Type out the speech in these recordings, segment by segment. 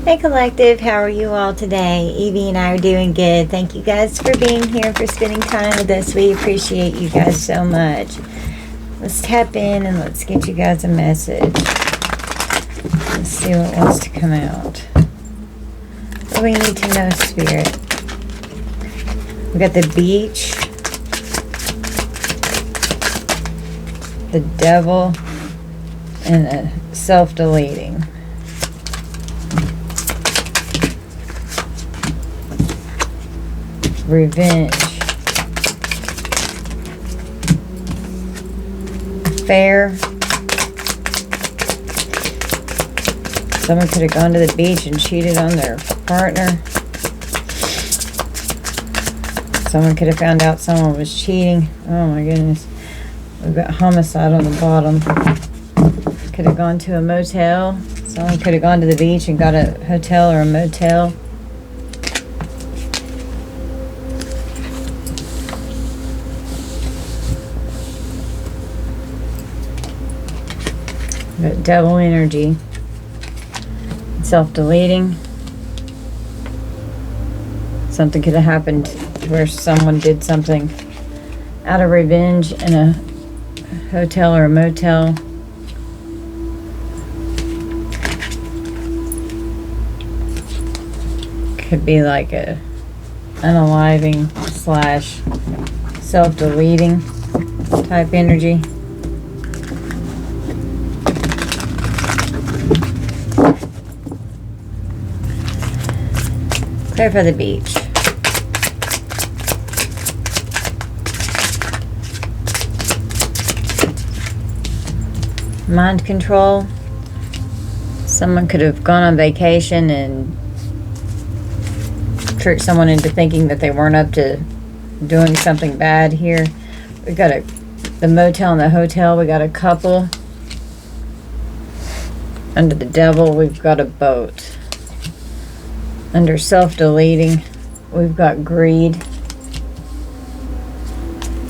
Hey Collective, how are you all today? Evie and I are doing good. Thank you guys for being here, for spending time with us. We appreciate you guys so much. Let's tap in and let's get you guys a message. Let's see what wants to come out. What do we need to know, Spirit? We got the beach, the devil, and a self-deleting. Revenge. Fair. Someone could have gone to the beach and cheated on their partner. Someone could have found out someone was cheating. Oh my goodness. We've got homicide on the bottom. Could have gone to a motel. Someone could have gone to the beach and got a hotel or a motel. Got devil energy. Self-deleting. Something could have happened where someone did something out of revenge in a hotel or a motel. Could be like a unaliving / self-deleting type energy. Clarify the beach. Mind control. Someone could have gone on vacation and tricked someone into thinking that they weren't up to doing something bad here. We got the motel and the hotel. We got a couple. Under the devil, we've got a boat. Under self-deleting, we've got greed.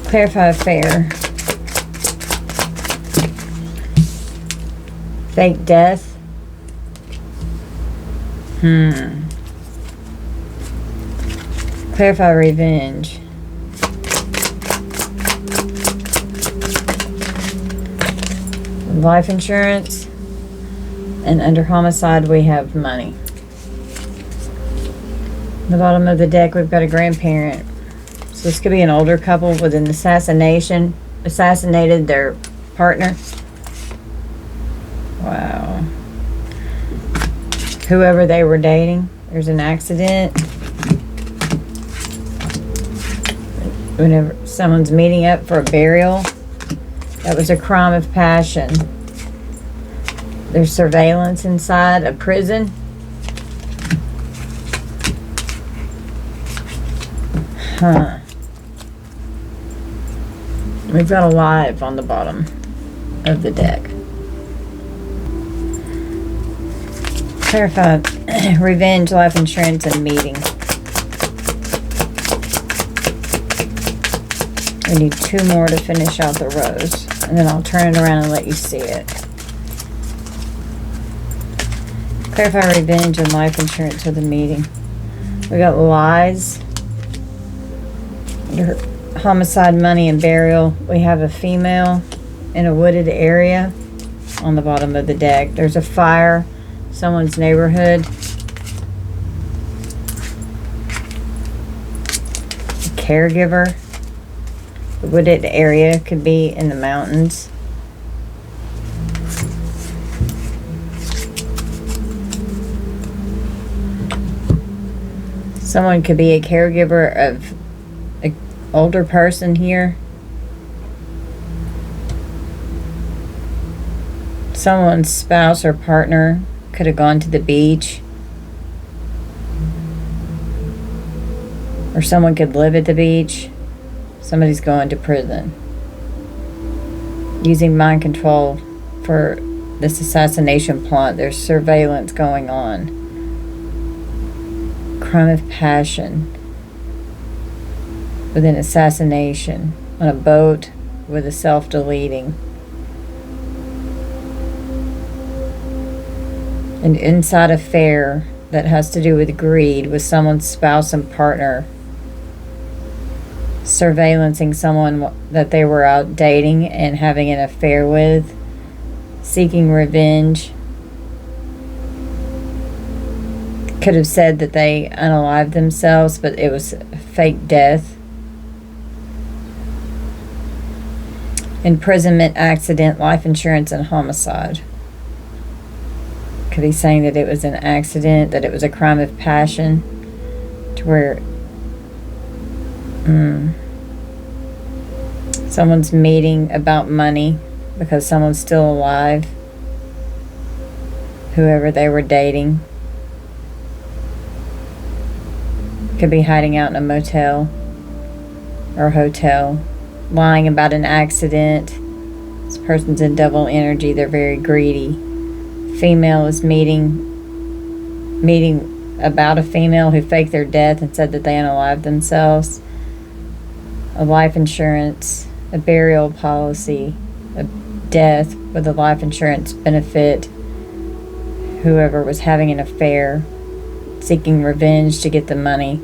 Clarify fair. Fake death. Clarify revenge. Life insurance. And under homicide, we have money. The bottom of the deck, we've got a grandparent. So this could be an older couple with an assassination. Assassinated their partner. Wow. Whoever they were dating. There's an accident. Whenever someone's meeting up for a burial. That was a crime of passion. There's surveillance inside a prison. We've got a live on the bottom of the deck. Clarify revenge, life insurance, and meeting. We need 2 more to finish out the rows. And then I'll turn it around and let you see it. Clarify revenge and life insurance with the meeting. We got lies. Under homicide, money, and burial, we have a female in a wooded area on the bottom of the deck. There's a fire, someone's neighborhood. A caregiver. The wooded area could be in the mountains. Someone could be a caregiver of an older person here. Someone's spouse or partner could have gone to the beach. Or someone could live at the beach. Somebody's going to prison. Using mind control for this assassination plot. There's surveillance going on. Crime of passion. With an assassination. On a boat with a self-deleting. And inside a fair, that has to do with greed, with someone's spouse and partner, surveillancing someone that they were out dating and having an affair with, seeking revenge. Could have said that they unalived themselves, but it was fake death. Imprisonment, accident, life insurance, and homicide. Could be saying that it was an accident, that it was a crime of passion, to where someone's meeting about money because someone's still alive, whoever they were dating. Could be hiding out in a motel or hotel, lying about an accident. This person's in devil energy. They're very greedy. Female is meeting about a female who faked their death and said that they unalived themselves. A life insurance, a burial policy, a death with a life insurance benefit. Whoever was having an affair, seeking revenge to get the money,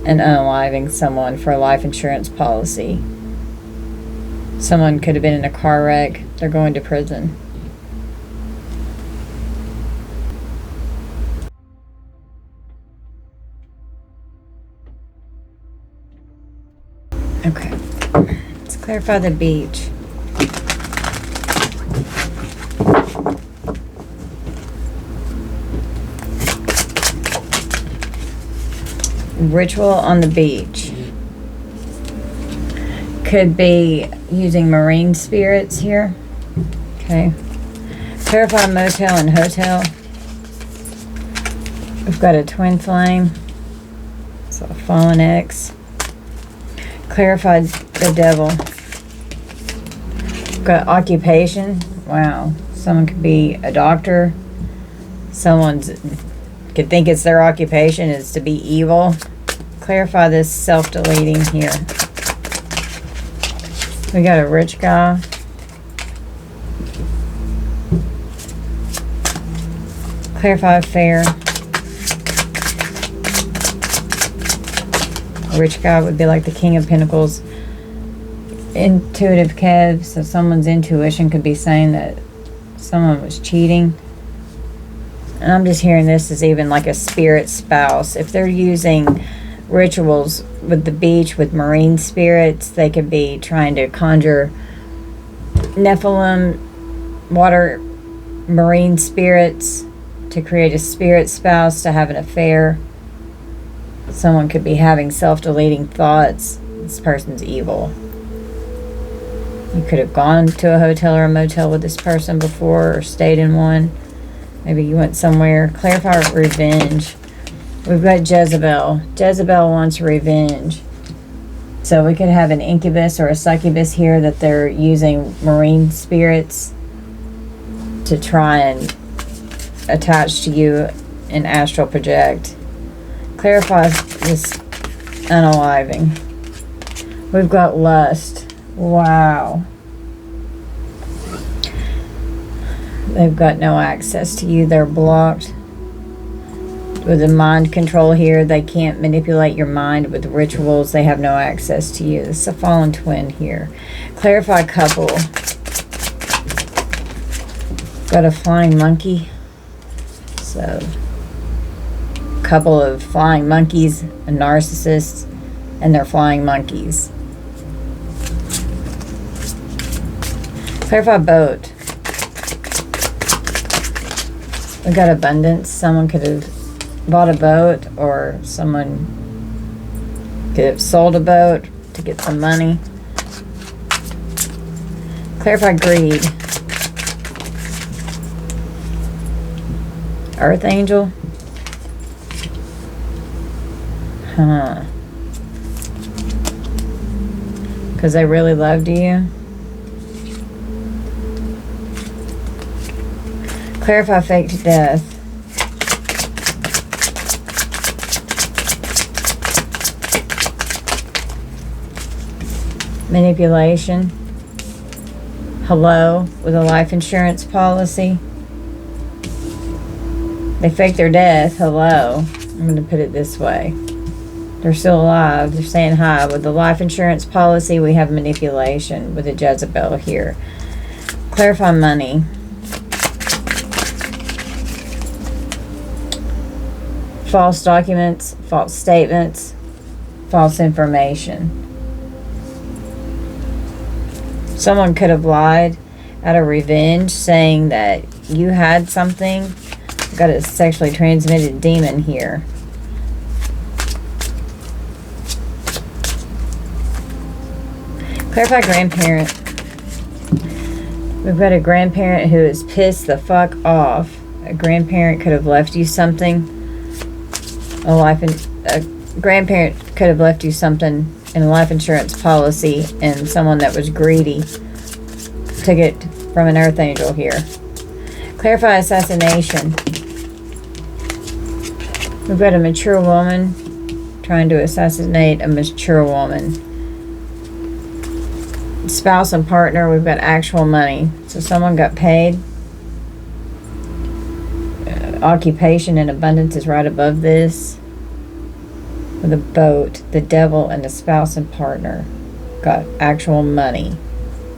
and unaliving someone for a life insurance policy. Someone could have been in a car wreck. They're going to prison. Okay. Let's clarify the beach. Ritual on the beach. Could be using marine spirits here. Okay. Clarify motel and hotel. We've got a twin flame. So a fallen ex. Clarified the devil. We've got occupation. Wow. Someone could be a doctor. Someone's could think it's their occupation is to be evil. Clarify this self-deleting here. We got a rich guy. Clarify affair. A rich guy would be like the King of Pentacles. Intuitive Kev, so someone's intuition could be saying that someone was cheating. And I'm just hearing this as even like a spirit spouse. If they're using rituals with the beach with marine spirits, they could be trying to conjure Nephilim, water, marine spirits to create a spirit spouse to have an affair. Someone could be having self-deleting thoughts. This person's evil. You could have gone to a hotel or a motel with this person before or stayed in one. Maybe you went somewhere. Clarify revenge. We've got Jezebel. Jezebel wants revenge. So we could have an incubus or a succubus here that they're using marine spirits to try and attach to you and astral project. Clarify this unaliving. We've got lust. Wow. They've got no access to you. They're blocked. With the mind control here, they can't manipulate your mind with rituals. They have no access to you. This is a fallen twin here. Clarify couple. Got a flying monkey. So, couple of flying monkeys, a narcissist, and their flying monkeys. Clarify boat. We got abundance. Someone could have bought a boat, or someone could have sold a boat to get some money. Clarify greed. Earth angel. Huh. Because they really loved you. Clarify faked death. Manipulation. Hello, with a life insurance policy. They faked their death. Hello. I'm going to put it this way. They're still alive. They're saying hi. With the life insurance policy, we have manipulation with a Jezebel here. Clarify money. False documents, false statements, false information. Someone could have lied out of revenge, saying that you had something. I've got a sexually transmitted demon here. Clarify grandparent. We've got a grandparent who is pissed the fuck off. A grandparent could have left you something. A grandparent could have left you something in a life insurance policy, and someone that was greedy took it from an earth angel here. Clarify assassination. We've got a mature woman trying to assassinate a mature woman. Spouse and partner, we've got actual money. So someone got paid. Occupation and abundance is right above this. With a boat, the devil and the spouse and partner got actual money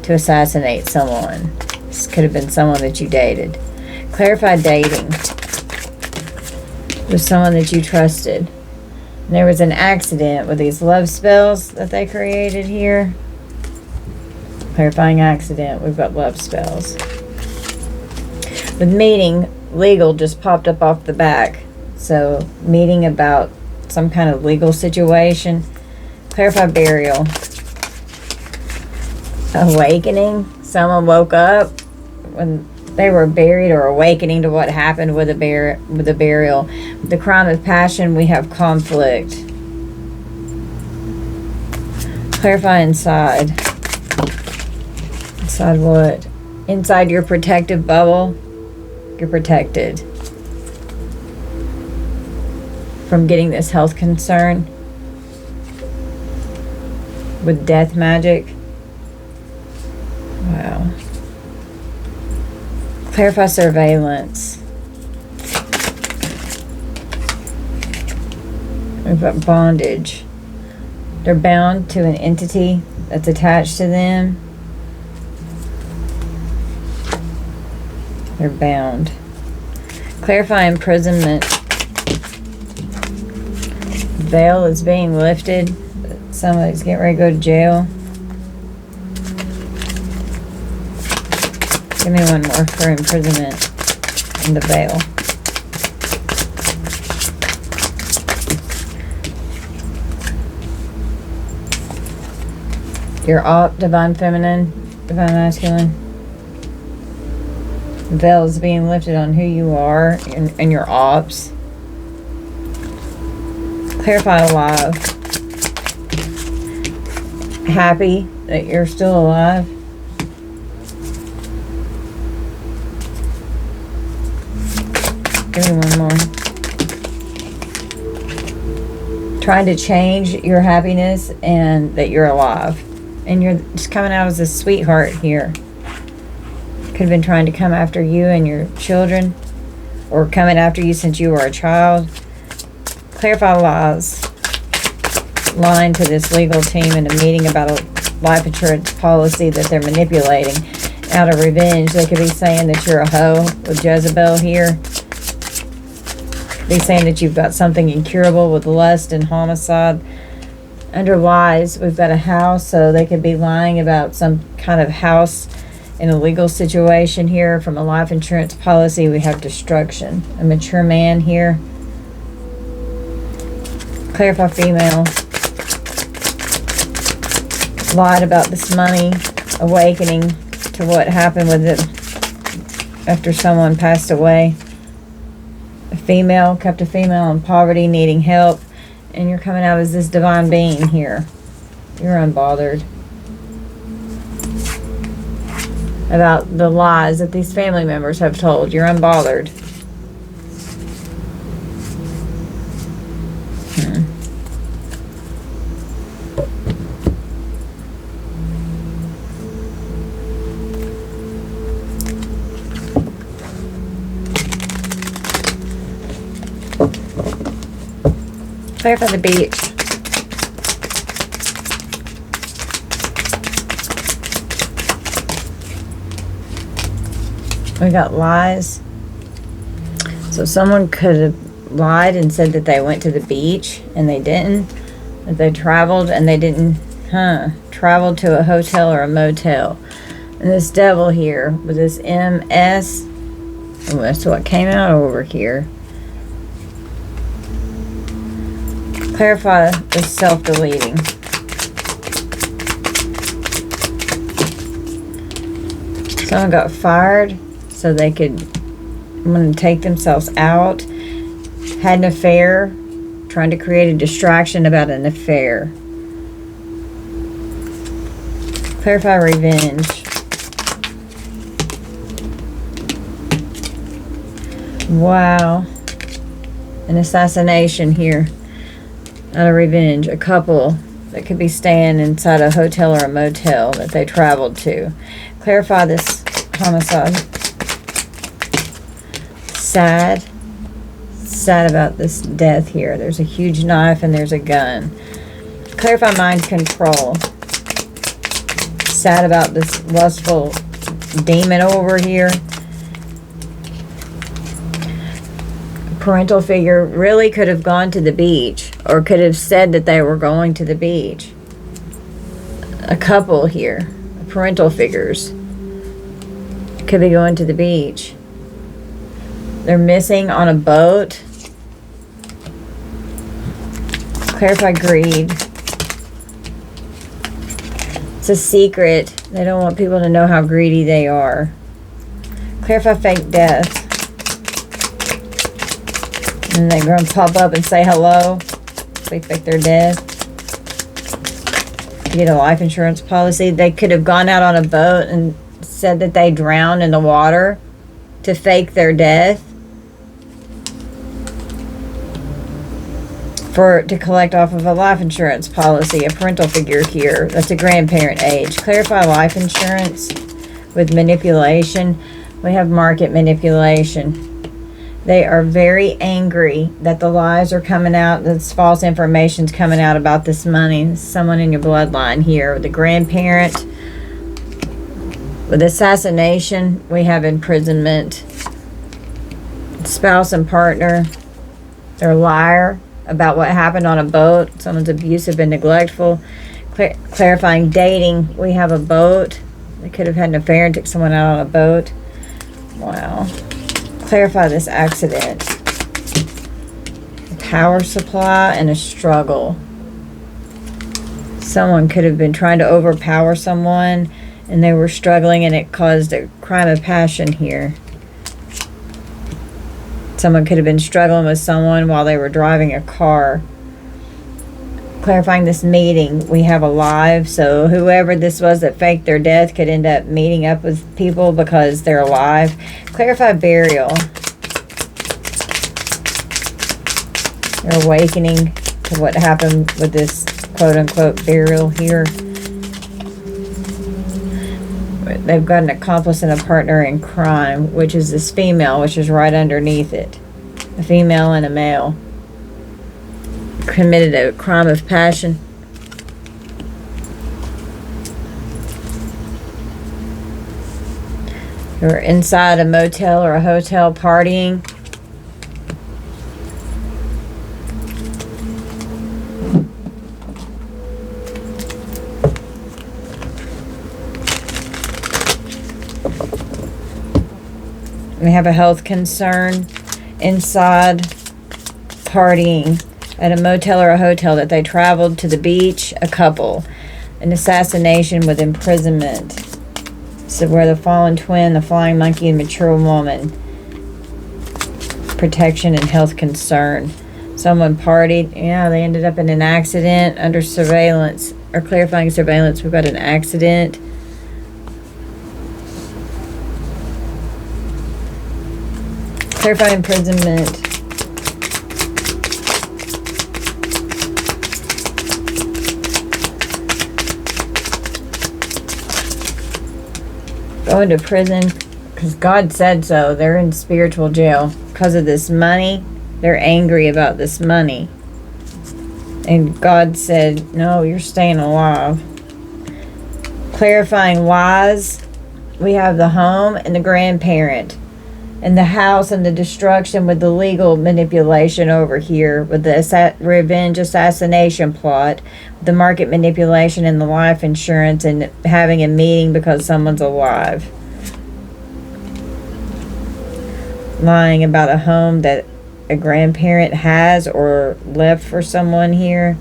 to assassinate someone. This could have been someone that you dated. Clarify dating with someone that you trusted. And there was an accident with these love spells that they created here. Clarifying accident, we've got love spells. With meeting, legal just popped up off the back. So meeting about some kind of legal situation. Clarify burial. Awakening. Someone woke up when they were buried, or awakening to what happened with the burial. The crime of passion, we have conflict. Clarify inside. Inside what? Inside your protective bubble. You're protected from getting this health concern with death magic. Wow. Clarify surveillance. We've got bondage. They're bound to an entity that's attached to them. They're bound. Clarify imprisonment. Veil is being lifted. Somebody's getting ready to go to jail. Give me one more for imprisonment and the veil. Your op, divine feminine, divine masculine. The veil is being lifted on who you are and your ops. Clarify alive. Happy that you're still alive. Give me one more. Trying to change your happiness and that you're alive. And you're just coming out as a sweetheart here. Could have been trying to come after you and your children, or coming after you since you were a child. Clarify lies. Lying to this legal team in a meeting about a life insurance policy that they're manipulating out of revenge. They could be saying that you're a hoe with Jezebel here. Be saying that you've got something incurable with lust and homicide. Under lies, we've got a house, so they could be lying about some kind of house in a legal situation here. From a life insurance policy, we have destruction. A mature man here. Clarify female. Lied about this money. Awakening to what happened with it after someone passed away. A female, kept a female in poverty, needing help. And you're coming out as this divine being here. You're unbothered about the lies that these family members have told. You're unbothered. Clarify the beach. We got lies. So someone could have lied and said that they went to the beach and they didn't. That they traveled and they didn't, traveled to a hotel or a motel. And this devil here with this MS, oh, that's what came out over here. Clarify the self-deleting. Someone got fired so they could want to take themselves out. Had an affair, trying to create a distraction about an affair. Clarify revenge. Wow. An assassination here. Out of revenge. A couple that could be staying inside a hotel or a motel that they traveled to. Clarify this homicide. Sad. Sad about this death here. There's a huge knife and there's a gun. Clarify mind control. Sad about this lustful demon over here. Parental figure really could have gone to the beach or could have said that they were going to the beach. A couple here, parental figures, could be going to the beach. They're missing on a boat. Clarify greed. It's a secret. They don't want people to know how greedy they are. Clarify fake death. And they're going to pop up and say hello. They fake their death. Get a life insurance policy. They could have gone out on a boat and said that they drowned in the water to fake their death. To collect off of a life insurance policy, a parental figure here. That's a grandparent age. Clarify life insurance with manipulation. We have market manipulation. They are very angry that the lies are coming out, this false information's coming out about this money. Someone in your bloodline here. The grandparent. With assassination, we have imprisonment. Spouse and partner. They're a liar about what happened on a boat. Someone's abusive and neglectful. Clarifying dating. We have a boat. They could have had an affair and took someone out on a boat. Wow. Clarify this accident. A power supply and a struggle. Someone could have been trying to overpower someone and they were struggling and it caused a crime of passion here. Someone could have been struggling with someone while they were driving a car. Clarifying this meeting, we have alive, so whoever this was that faked their death could end up meeting up with people because they're alive. Clarify burial. They're awakening to what happened with this quote-unquote burial here. They've got an accomplice and a partner in crime, which is this female, which is right underneath it. A female and a male. Committed a crime of passion. They're inside a motel or a hotel partying. We have a health concern inside partying at a motel or a hotel that they traveled to the beach, a couple. An assassination with imprisonment. So we're the fallen twin, the flying monkey, and mature woman. Protection and health concern. Someone partied. Yeah, they ended up in an accident under surveillance. Or clarifying surveillance. We've got an accident. Clarify imprisonment. Going to prison because God said so. They're in spiritual jail because of this money. They're angry about this money. And God said, no, you're staying alive. Clarifying whys. We have the home and the grandparent. And the house and the destruction with the legal manipulation over here. With the revenge assassination plot. The market manipulation and the life insurance. And having a meeting because someone's alive. Lying about a home that a grandparent has or left for someone here.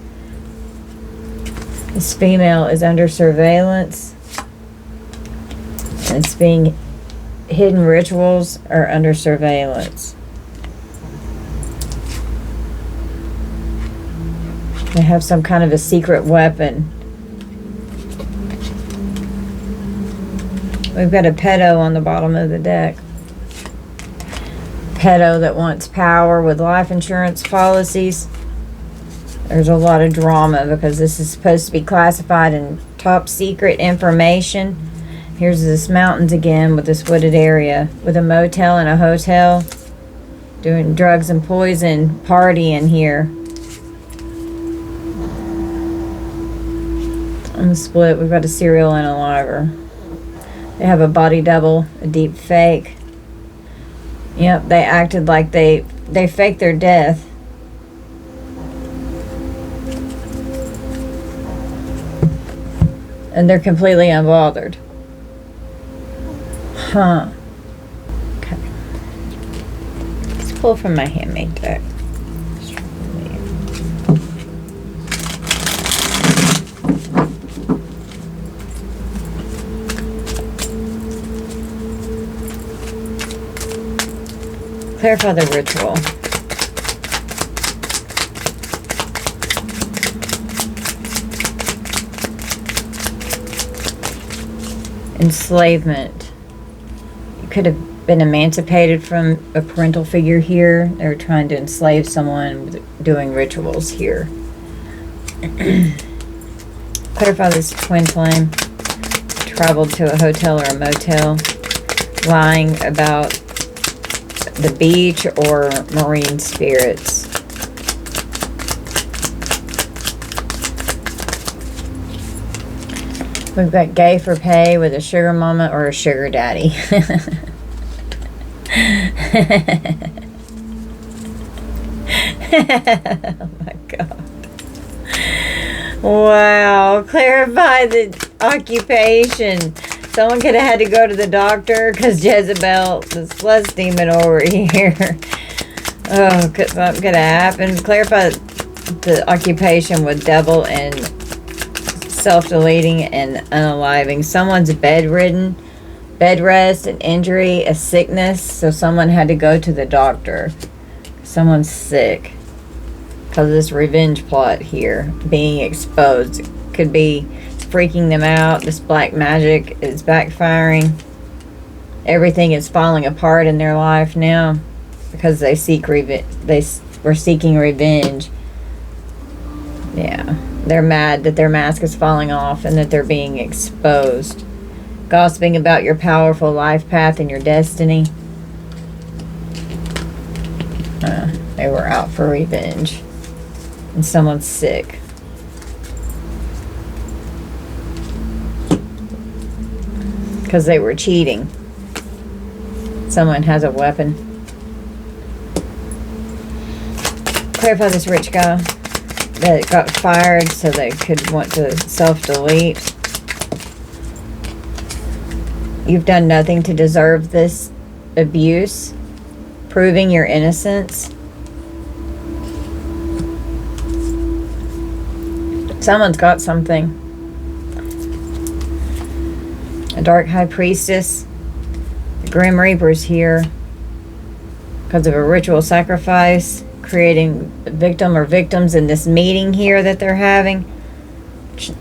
This female is under surveillance. And it's being hidden rituals are under surveillance. They have some kind of a secret weapon. We've got a pedo on the bottom of the deck. Pedo that wants power with life insurance policies. There's a lot of drama because this is supposed to be classified in top secret information. Here's this mountains again with this wooded area with a motel and a hotel. Doing drugs and poison, partying here. On the split, we've got a serial and a liver. They have a body double, a deep fake. Yep, they acted like they faked their death. And they're completely unbothered. Huh. Okay. Let's pull from my handmade deck. Clarify the ritual. Enslavement. You could have been emancipated from a parental figure here. They're trying to enslave someone doing rituals here. Clarify this twin flame. Traveled to a hotel or a motel. Lying about the beach or marine spirits. We've got gay for pay with a sugar mama or a sugar daddy. Oh my God. Wow. Clarify the occupation. Someone could have had to go to the doctor because Jezebel, this lust demon over here. Oh, something could have happened. Clarify the occupation with devil and self-deleting and unaliving. Someone's bedridden, bed rest, an injury, a sickness. So someone had to go to the doctor. Someone's sick because of this revenge plot here being exposed. Could be freaking them out. This black magic is backfiring. Everything is falling apart in their life now because they seek revenge. They were seeking revenge. Yeah, they're mad that their mask is falling off and that they're being exposed. Gossiping about your powerful life path and your destiny. They were out for revenge. And someone's sick. Because they were cheating. Someone has a weapon. Clarify this rich guy that got fired so they could want to self-delete. You've done nothing to deserve this abuse. Proving your innocence. Someone's got something. A dark high priestess. The Grim Reaper's here because of a ritual sacrifice, creating a victim or victims in this meeting here that they're having.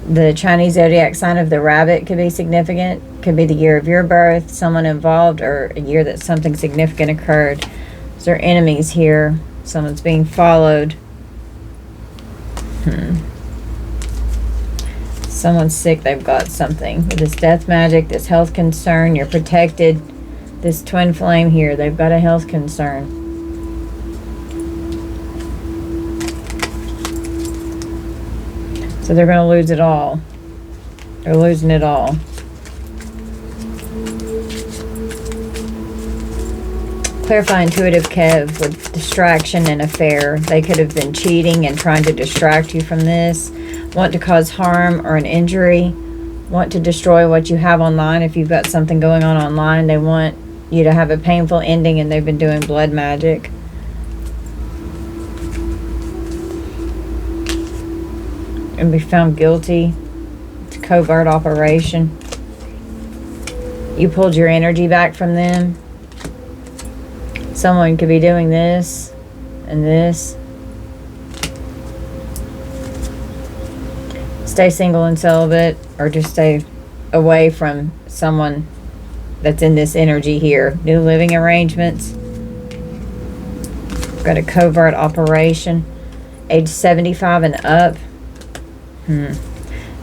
The Chinese zodiac sign of the rabbit could be significant. Could be the year of your birth, someone involved, or a year that something significant occurred. There are enemies here. Someone's being followed. Someone's sick, they've got something. With this death magic, this health concern, you're protected. This twin flame here, they've got a health concern. So they're going to lose it all. They're losing it all. Clarify intuitive Kev with distraction and affair. They could have been cheating and trying to distract you from this. Want to cause harm or an injury. Want to destroy what you have online. If you've got something going on online, they want you to have a painful ending, and they've been doing blood magic. And be found guilty. It's a covert operation. You pulled your energy back from them. Someone could be doing this and this. Stay single and celibate, or just stay away from someone that's in this energy here. New living arrangements. Got a covert operation. Age 75 and up.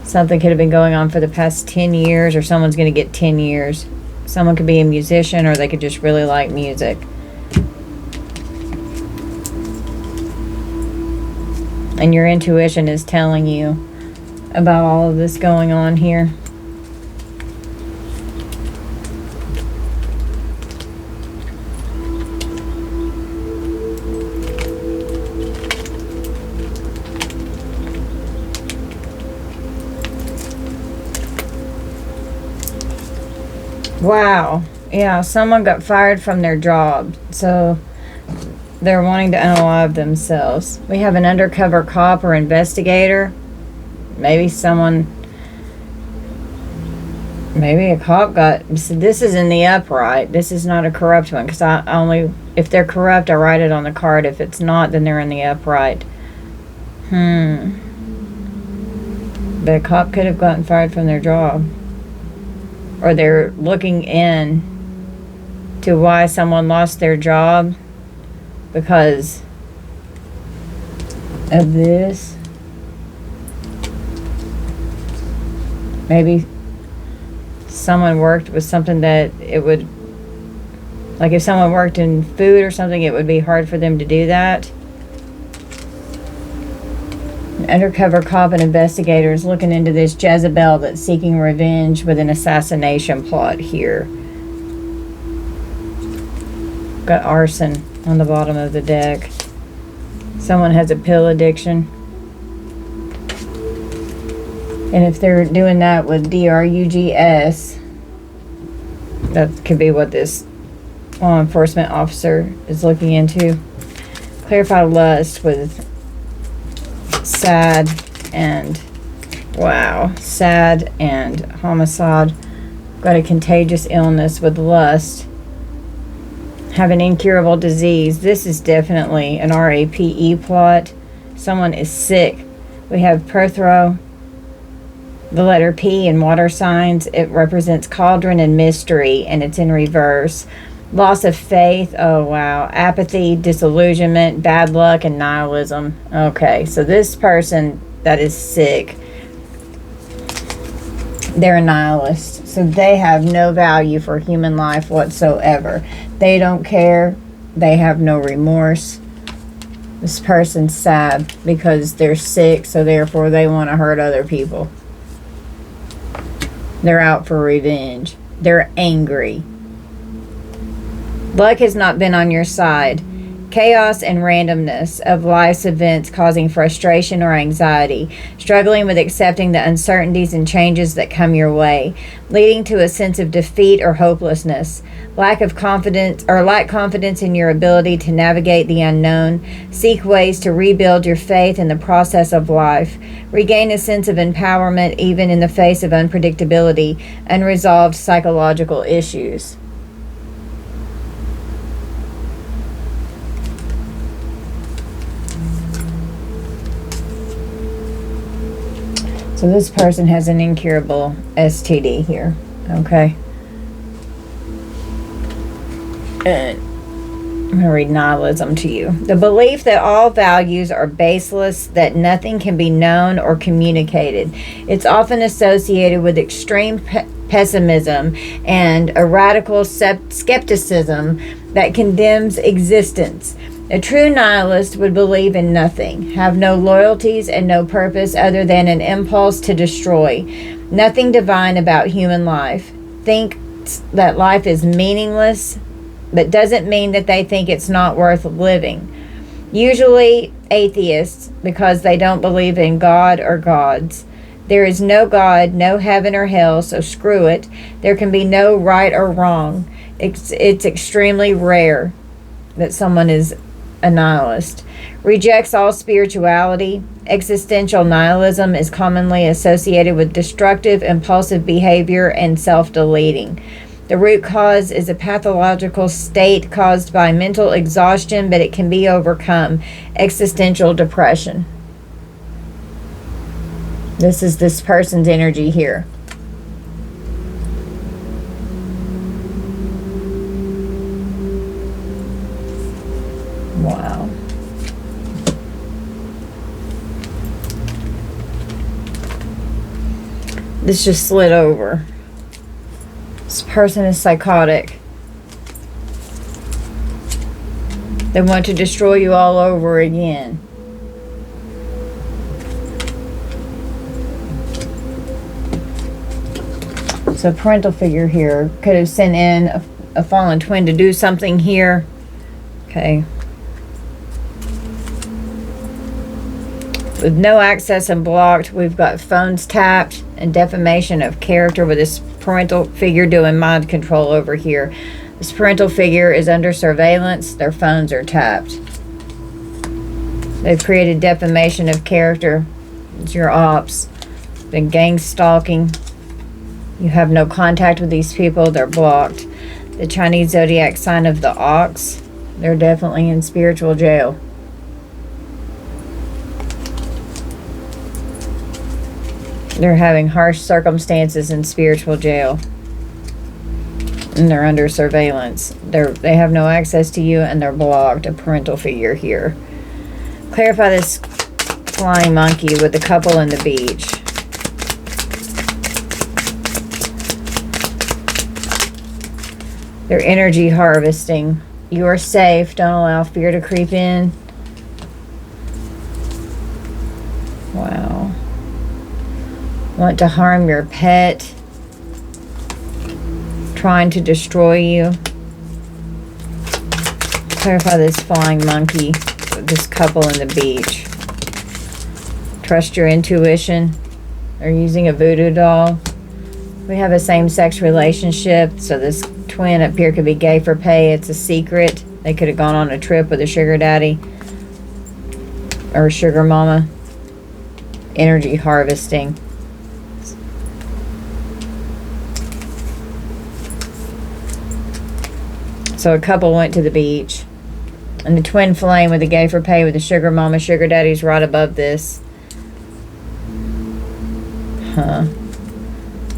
Something could have been going on for the past 10 years, or someone's going to get 10 years. Someone could be a musician, or they could just really like music. And your intuition is telling you about all of this going on here. Wow. Yeah, someone got fired from their job. So they're wanting to unalive themselves. We have an undercover cop or investigator. Maybe a cop got... This is in the upright. This is not a corrupt one, because I only... If they're corrupt, I write it on the card. If it's not, then they're in the upright. But a cop could have gotten fired from their job. Or they're looking in to why someone lost their job because of this. Maybe someone worked with something that it would, like if someone worked in food or something, it would be hard for them to do that. An undercover cop and investigator is looking into this Jezebel that's seeking revenge with an assassination plot here. Got arson on the bottom of the deck. Someone has a pill addiction. And if they're doing that with drugs, that could be what this law enforcement officer is looking into. Clarify lust with sad and homicide. Got a contagious illness with lust. Have an incurable disease. This is definitely an RAPE plot. Someone is sick. We have Perthro, the letter P in water signs. It represents cauldron and mystery, and it's in reverse. Loss of faith. Oh, wow. Apathy, disillusionment, bad luck, and nihilism. Okay, so this person that is sick, they're a nihilist. So they have no value for human life whatsoever. They don't care. They have no remorse. This person's sad because they're sick, so therefore they want to hurt other people. They're out for revenge. They're angry. Luck has not been on your side. Chaos and randomness of life's events causing frustration or anxiety. Struggling with accepting the uncertainties and changes that come your way. Leading to a sense of defeat or hopelessness. Lack confidence in your ability to navigate the unknown. Seek ways to rebuild your faith in the process of life. Regain a sense of empowerment even in the face of unpredictability. Unresolved psychological issues. So this person has an incurable STD here, okay? And I'm going to read nihilism to you. The belief that all values are baseless, that nothing can be known or communicated. It's often associated with extreme pessimism and a radical skepticism that condemns existence. A true nihilist would believe in nothing, have no loyalties and no purpose other than an impulse to destroy. Nothing divine about human life. Thinks that life is meaningless, but doesn't mean that they think it's not worth living. Usually atheists, because they don't believe in God or gods. There is no God, no heaven or hell, so screw it. There can be no right or wrong. It's extremely rare that someone is a nihilist. Rejects all spirituality. Existential nihilism is commonly associated with destructive, impulsive behavior and self-deleting. The root cause is a pathological state caused by mental exhaustion, but it can be overcome. Existential depression. This is this person's energy here. Wow. This just slid over. This person is psychotic. They want to destroy you all over again. So parental figure here could have sent in a fallen twin to do something here. Okay. With no access and blocked, we've got phones tapped and defamation of character with this parental figure doing mind control over here. This parental figure is under surveillance. Their phones are tapped. They've created defamation of character. It's your ops. Been gang stalking. You have no contact with these people. They're blocked. The Chinese zodiac sign of the ox. They're definitely in spiritual jail. They're having harsh circumstances in spiritual jail. And they're under surveillance. They have no access to you and they're blocked. A parental figure here. Clarify this flying monkey with the couple in the beach. They're energy harvesting. You are safe. Don't allow fear to creep in. Wow. Want to harm your pet. Trying to destroy you. Clarify this flying monkey with this couple in the beach. Trust your intuition. They're using a voodoo doll. We have a same-sex relationship, so this twin up here could be gay for pay. It's a secret. They could have gone on a trip with a sugar daddy or a sugar mama. Energy harvesting. So a couple went to the beach. And the twin flame with the gay for pay with the sugar mama, sugar daddy's right above this. Huh.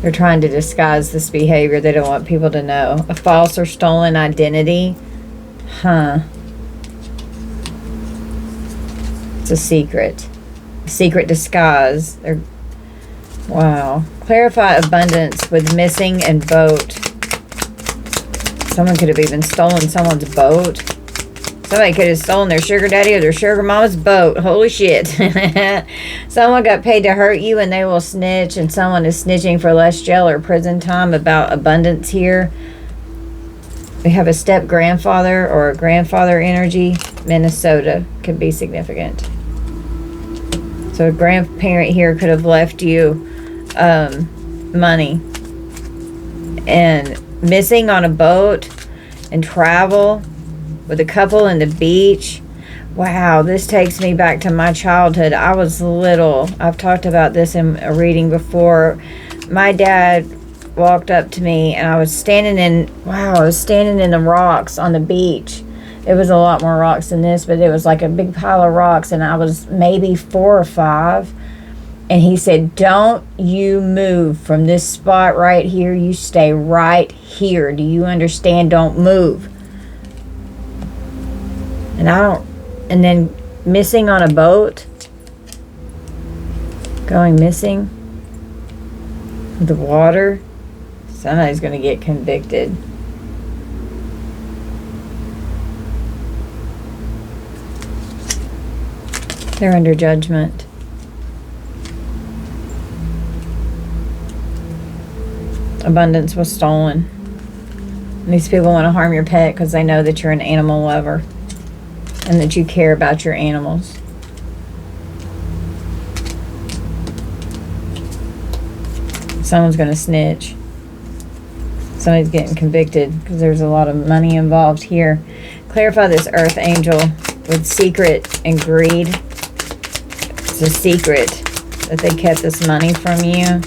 They're trying to disguise this behavior. They don't want people to know. A false or stolen identity. Huh. It's a secret. A secret disguise. Wow. Clarify abundance with missing and boat. Someone could have even stolen someone's boat. Somebody could have stolen their sugar daddy or their sugar mama's boat. Holy shit. Someone got paid to hurt you and they will snitch, and someone is snitching for less jail or prison time about abundance here. We have a step grandfather or a grandfather energy. Minnesota could be significant. So a grandparent here could have left you money. And missing on a boat and travel with a couple in the beach. Wow, this takes me back to my childhood. I was little. I've talked about this in a reading before. My dad walked up to me and I was standing in the rocks on the beach. It was a lot more rocks than this, but it was like a big pile of rocks, and I was maybe 4 or 5. And he said, "Don't you move from this spot right here. You stay right here. Do you understand? Don't move." And then missing on a boat. Going missing. The water. Somebody's going to get convicted. They're under judgment. Abundance was stolen. And these people want to harm your pet because they know that you're an animal lover and that you care about your animals. Someone's going to snitch. Somebody's getting convicted because there's a lot of money involved here. Clarify this earth angel with secret and greed. It's a secret that they kept this money from you.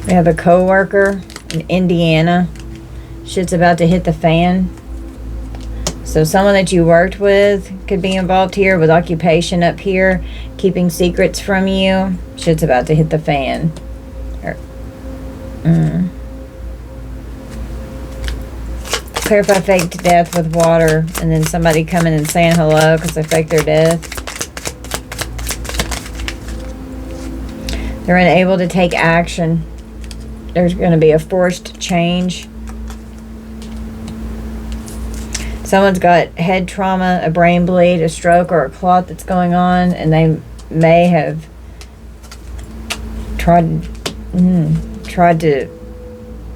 We have a co-worker in Indiana. Shit's about to hit the fan. So someone that you worked with could be involved here with occupation up here, keeping secrets from you. Shit's about to hit the fan. Clarify fake death with water, and then somebody coming and saying hello because they faked their death. They're unable to take action. There's going to be a forced change. Someone's got head trauma, a brain bleed, a stroke, or a clot that's going on, and they may have tried to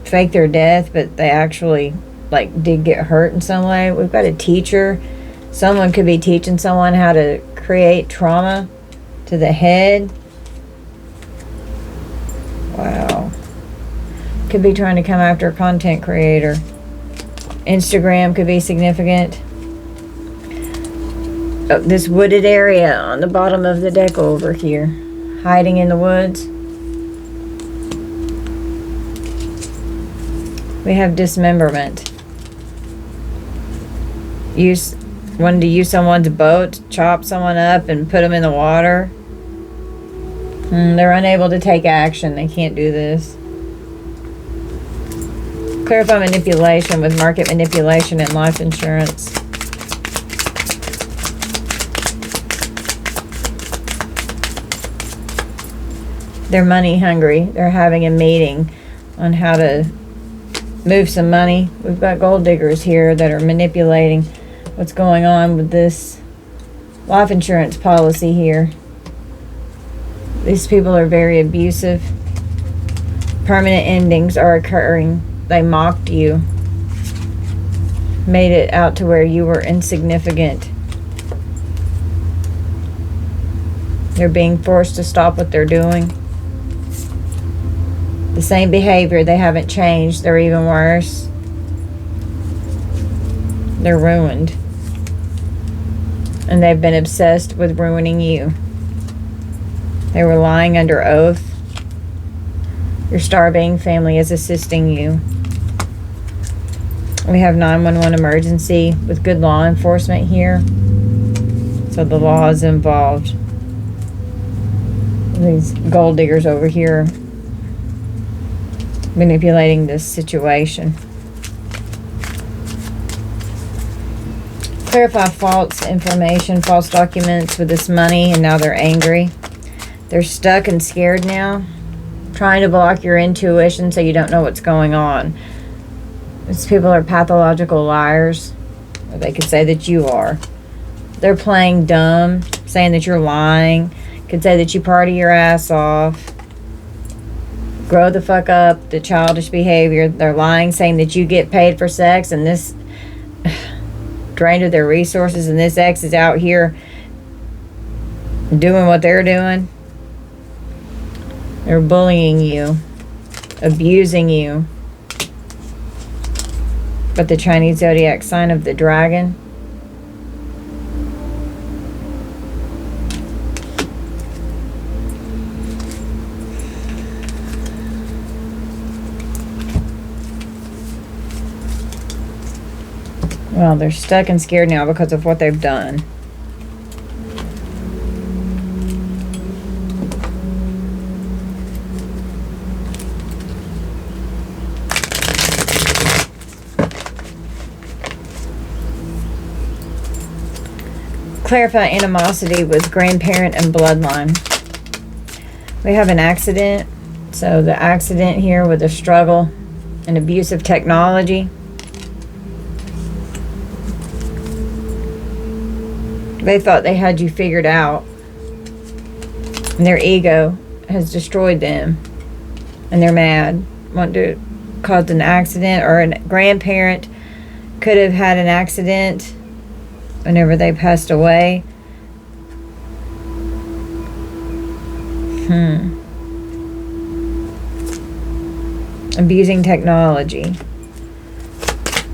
fake their death, but they actually did get hurt in some way. We've got a teacher. Someone could be teaching someone how to create trauma to the head. Wow. Could be trying to come after a content creator. Instagram could be significant. Oh, this wooded area on the bottom of the deck over here. Hiding in the woods. We have dismemberment. Wanted to use someone's boat, chop someone up and put them in the water. They're unable to take action. They can't do this. Clarify manipulation with market manipulation and life insurance. They're money hungry. They're having a meeting on how to move some money. We've got gold diggers here that are manipulating what's going on with this life insurance policy here. These people are very abusive. Permanent endings are occurring. They mocked you. Made it out to where you were insignificant. They're being forced to stop what they're doing. The same behavior. They haven't changed. They're even worse. They're ruined. And they've been obsessed with ruining you. They were lying under oath. Your star-being family is assisting you. We have 911 emergency with good law enforcement here. So the law is involved. These gold diggers over here manipulating this situation. Clarify false information, false documents with this money, and now they're angry. They're stuck and scared now, trying to block your intuition so you don't know what's going on. These people are pathological liars, or they could say that you are. They're playing dumb, saying that you're lying, could say that you party your ass off. Grow the fuck up, the childish behavior. They're lying, saying that you get paid for sex, and this drained of their resources, and this ex is out here doing what they're doing. They're bullying you, abusing you. But the Chinese zodiac sign of the dragon. Well, they're stuck and scared now because of what they've done. Clarify animosity with grandparent and bloodline. We have an accident. So the accident here with a struggle and abuse of technology. They thought they had you figured out. And their ego has destroyed them. And they're mad. Want to cause an accident, or a grandparent could have had an accident whenever they passed away. Abusing technology.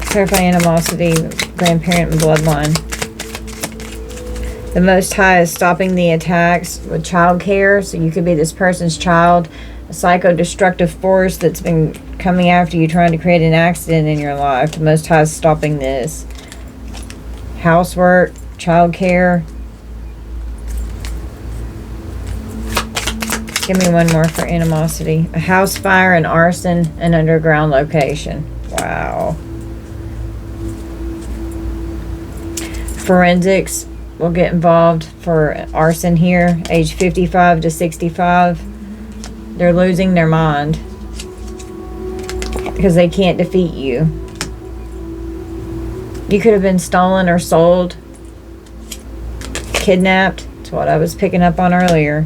Clarify animosity, grandparent and bloodline. The Most High is stopping the attacks with child care. So you could be this person's child, a psycho-destructive force that's been coming after you, trying to create an accident in your life. The Most High is stopping this. Housework, child care. Give me one more for animosity. A house fire, an arson, an underground location. Wow. Forensics will get involved for arson here. Age 55 to 65. They're losing their mind because they can't defeat you. You could have been stolen or sold. Kidnapped. That's what I was picking up on earlier.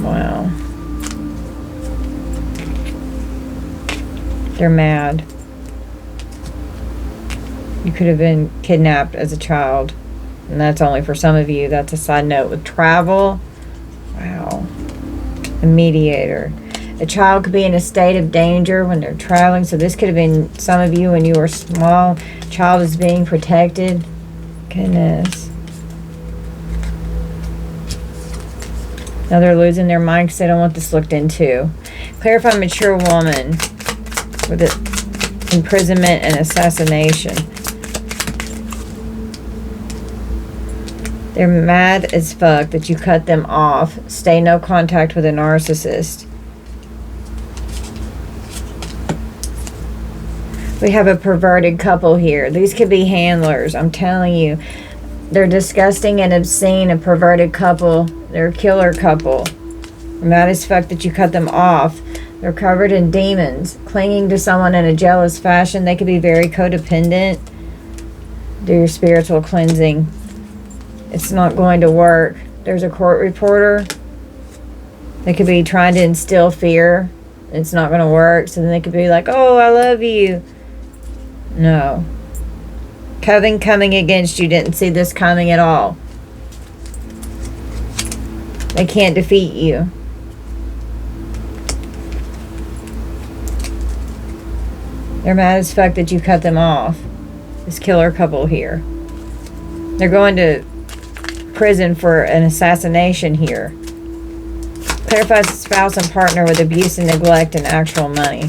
Wow. They're mad. You could have been kidnapped as a child. And that's only for some of you. That's a side note with travel. Wow. A mediator. A child could be in a state of danger when they're traveling. So this could have been some of you when you were small. Child is being protected. Goodness. Now they're losing their mind because they don't want this looked into. Clarify mature woman with imprisonment and assassination. They're mad as fuck that you cut them off. Stay no contact with a narcissist. We have a perverted couple here. These could be handlers. I'm telling you. They're disgusting and obscene. A perverted couple. They're a killer couple. They're mad as fuck that you cut them off. They're covered in demons. Clinging to someone in a jealous fashion. They could be very codependent. Do your spiritual cleansing. It's not going to work. There's a court reporter. They could be trying to instill fear. It's not going to work. So then they could be like, oh, I love you. No. Coven coming against you. Didn't see this coming at all. They can't defeat you. They're mad as fuck that you cut them off. This killer couple here. They're going to prison for an assassination here. Clarifies spouse and partner with abuse and neglect and actual money.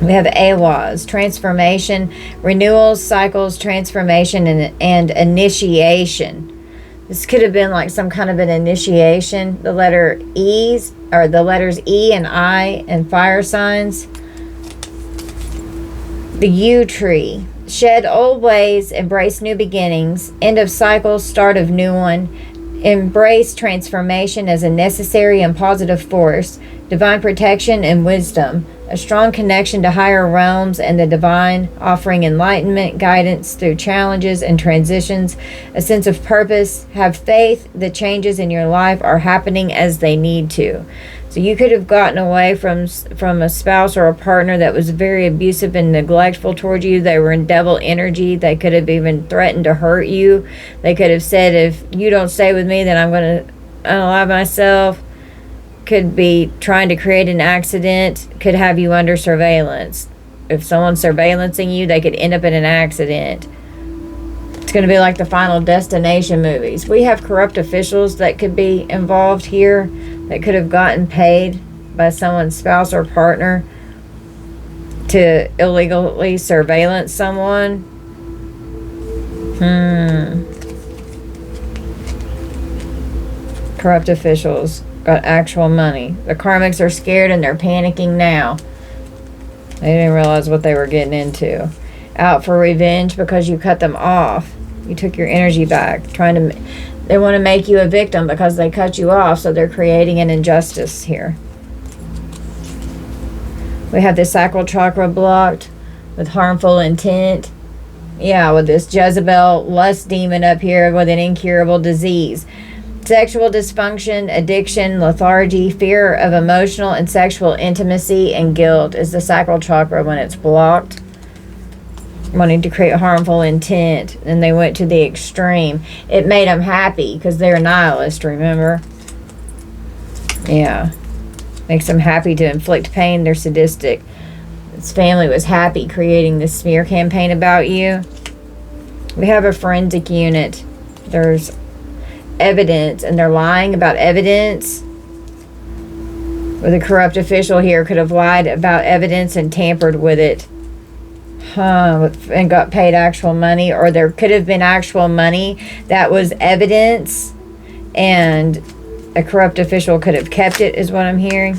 We have AWAS, transformation, renewals, cycles, transformation, and initiation. This could have been like some kind of an initiation. The letter E's, or the letters E and I, and fire signs. The U tree. Shed old ways, embrace new beginnings. End of cycle, start of new one. Embrace transformation as a necessary and positive force. Divine protection and wisdom. A strong connection to higher realms and the divine, offering enlightenment, guidance through challenges and transitions, a sense of purpose. Have faith the changes in your life are happening as they need to. So you could have gotten away from a spouse or a partner that was very abusive and neglectful toward you. They were in devil energy. They could have even threatened to hurt you. They could have said, if you don't stay with me, then I'm going to unalive myself. Could be trying to create an accident. Could have you under surveillance. If someone's surveillancing you, they could end up in an accident. It's going to be like the Final Destination movies. We have corrupt officials that could be involved here, that could have gotten paid by someone's spouse or partner to illegally surveillance someone. Corrupt officials got actual money. The karmics are scared and they're panicking now. They didn't realize what they were getting into. Out for revenge because you cut them off. You took your energy back. They want to make you a victim because they cut you off, so they're creating an injustice here. We have the sacral chakra blocked with harmful intent. Yeah, with this Jezebel lust demon up here with an incurable disease. Sexual dysfunction, addiction, lethargy, fear of emotional and sexual intimacy, and guilt is the sacral chakra when it's blocked. Wanting to create harmful intent. And they went to the extreme. It made them happy because they're nihilist, remember? Yeah. Makes them happy to inflict pain. They're sadistic. This family was happy creating this smear campaign about you. We have a forensic unit. There's evidence, and they're lying about evidence. With a corrupt official here could have lied about evidence and tampered with it. And got paid actual money, or there could have been actual money that was evidence, and a corrupt official could have kept it, is what I'm hearing.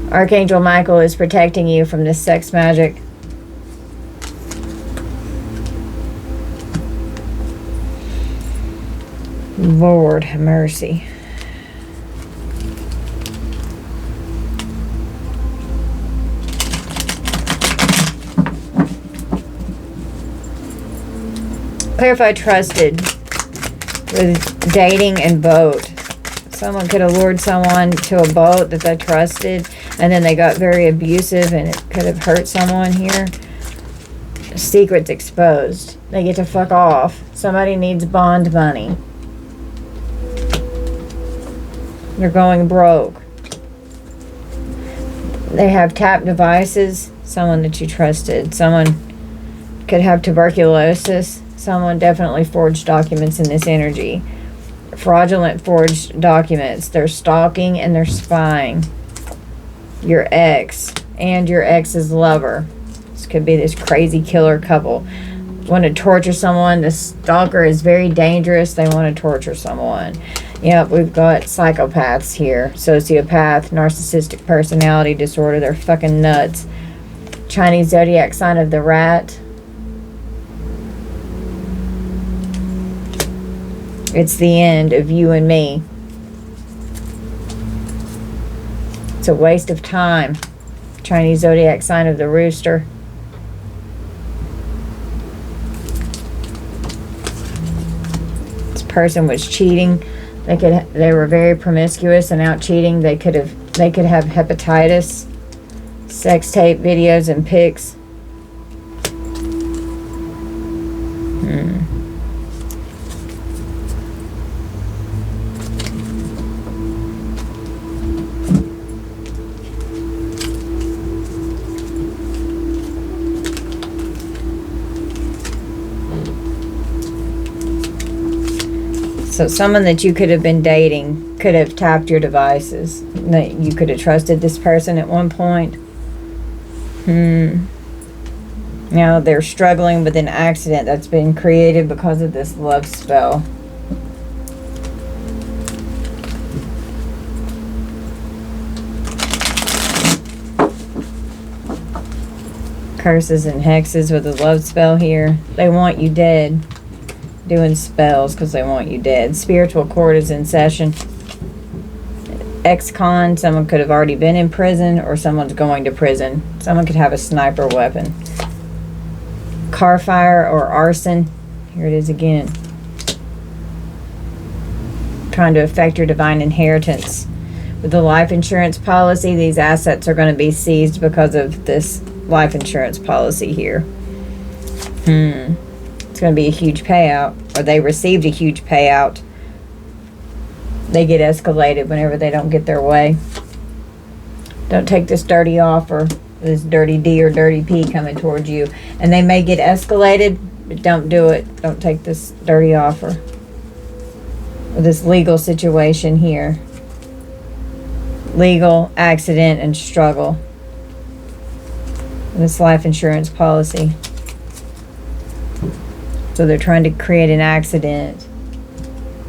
Archangel Michael is protecting you from this sex magic. Lord have mercy. Clarify trusted with dating and boat. Someone could have lured someone to a boat that they trusted, and then they got very abusive, and it could have hurt someone here. Secrets exposed. They get to fuck off. Somebody needs bond money. They're going broke. They have tapped devices. Someone that you trusted. Someone could have tuberculosis. Someone definitely forged documents in this energy. Fraudulent forged documents. They're stalking and they're spying. Your ex and your ex's lover. This could be this crazy killer couple. Want to torture someone. The stalker is very dangerous. They want to torture someone. Yep, we've got psychopaths here. Sociopath, narcissistic personality disorder. They're fucking nuts. Chinese zodiac sign of the rat. It's the end of you and me. It's a waste of time. Chinese zodiac sign of the rooster. This person was cheating. They were very promiscuous and out cheating. They could have hepatitis. Sex tape videos and pics. So someone that you could have been dating could have tapped your devices. That you could have trusted this person at one point. Now they're struggling with an accident that's been created because of this love spell. Curses and hexes with a love spell here. They want you dead. Doing spells because they want you dead. Spiritual court is in session. Ex-con, someone could have already been in prison, or someone's going to prison. Someone could have a sniper weapon. Car fire or arson. Here it is again. Trying to affect your divine inheritance. With the life insurance policy, these assets are going to be seized because of this life insurance policy here. It's going to be a huge payout, or they received a huge payout. They get escalated whenever they don't get their way. Don't take this dirty offer, this dirty D or dirty P coming towards you. And they may get escalated, but don't do it. Don't take this dirty offer. Or this legal situation here. Legal, accident, and struggle. This life insurance policy. So they're trying to create an accident.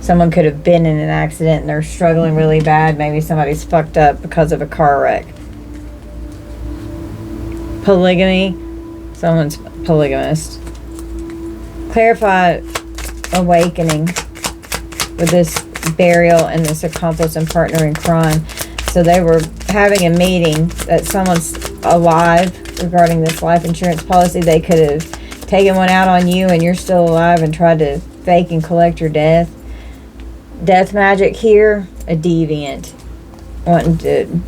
Someone could have been in an accident and they're struggling really bad. Maybe somebody's fucked up because of a car wreck. Polygamy. Someone's polygamist. Clarify awakening with this burial and this accomplice and partner in crime. So they were having a meeting that someone's alive regarding this life insurance policy. They could have taken one out on you and you're still alive and tried to fake and collect your death. Death magic here, a deviant. Wanting to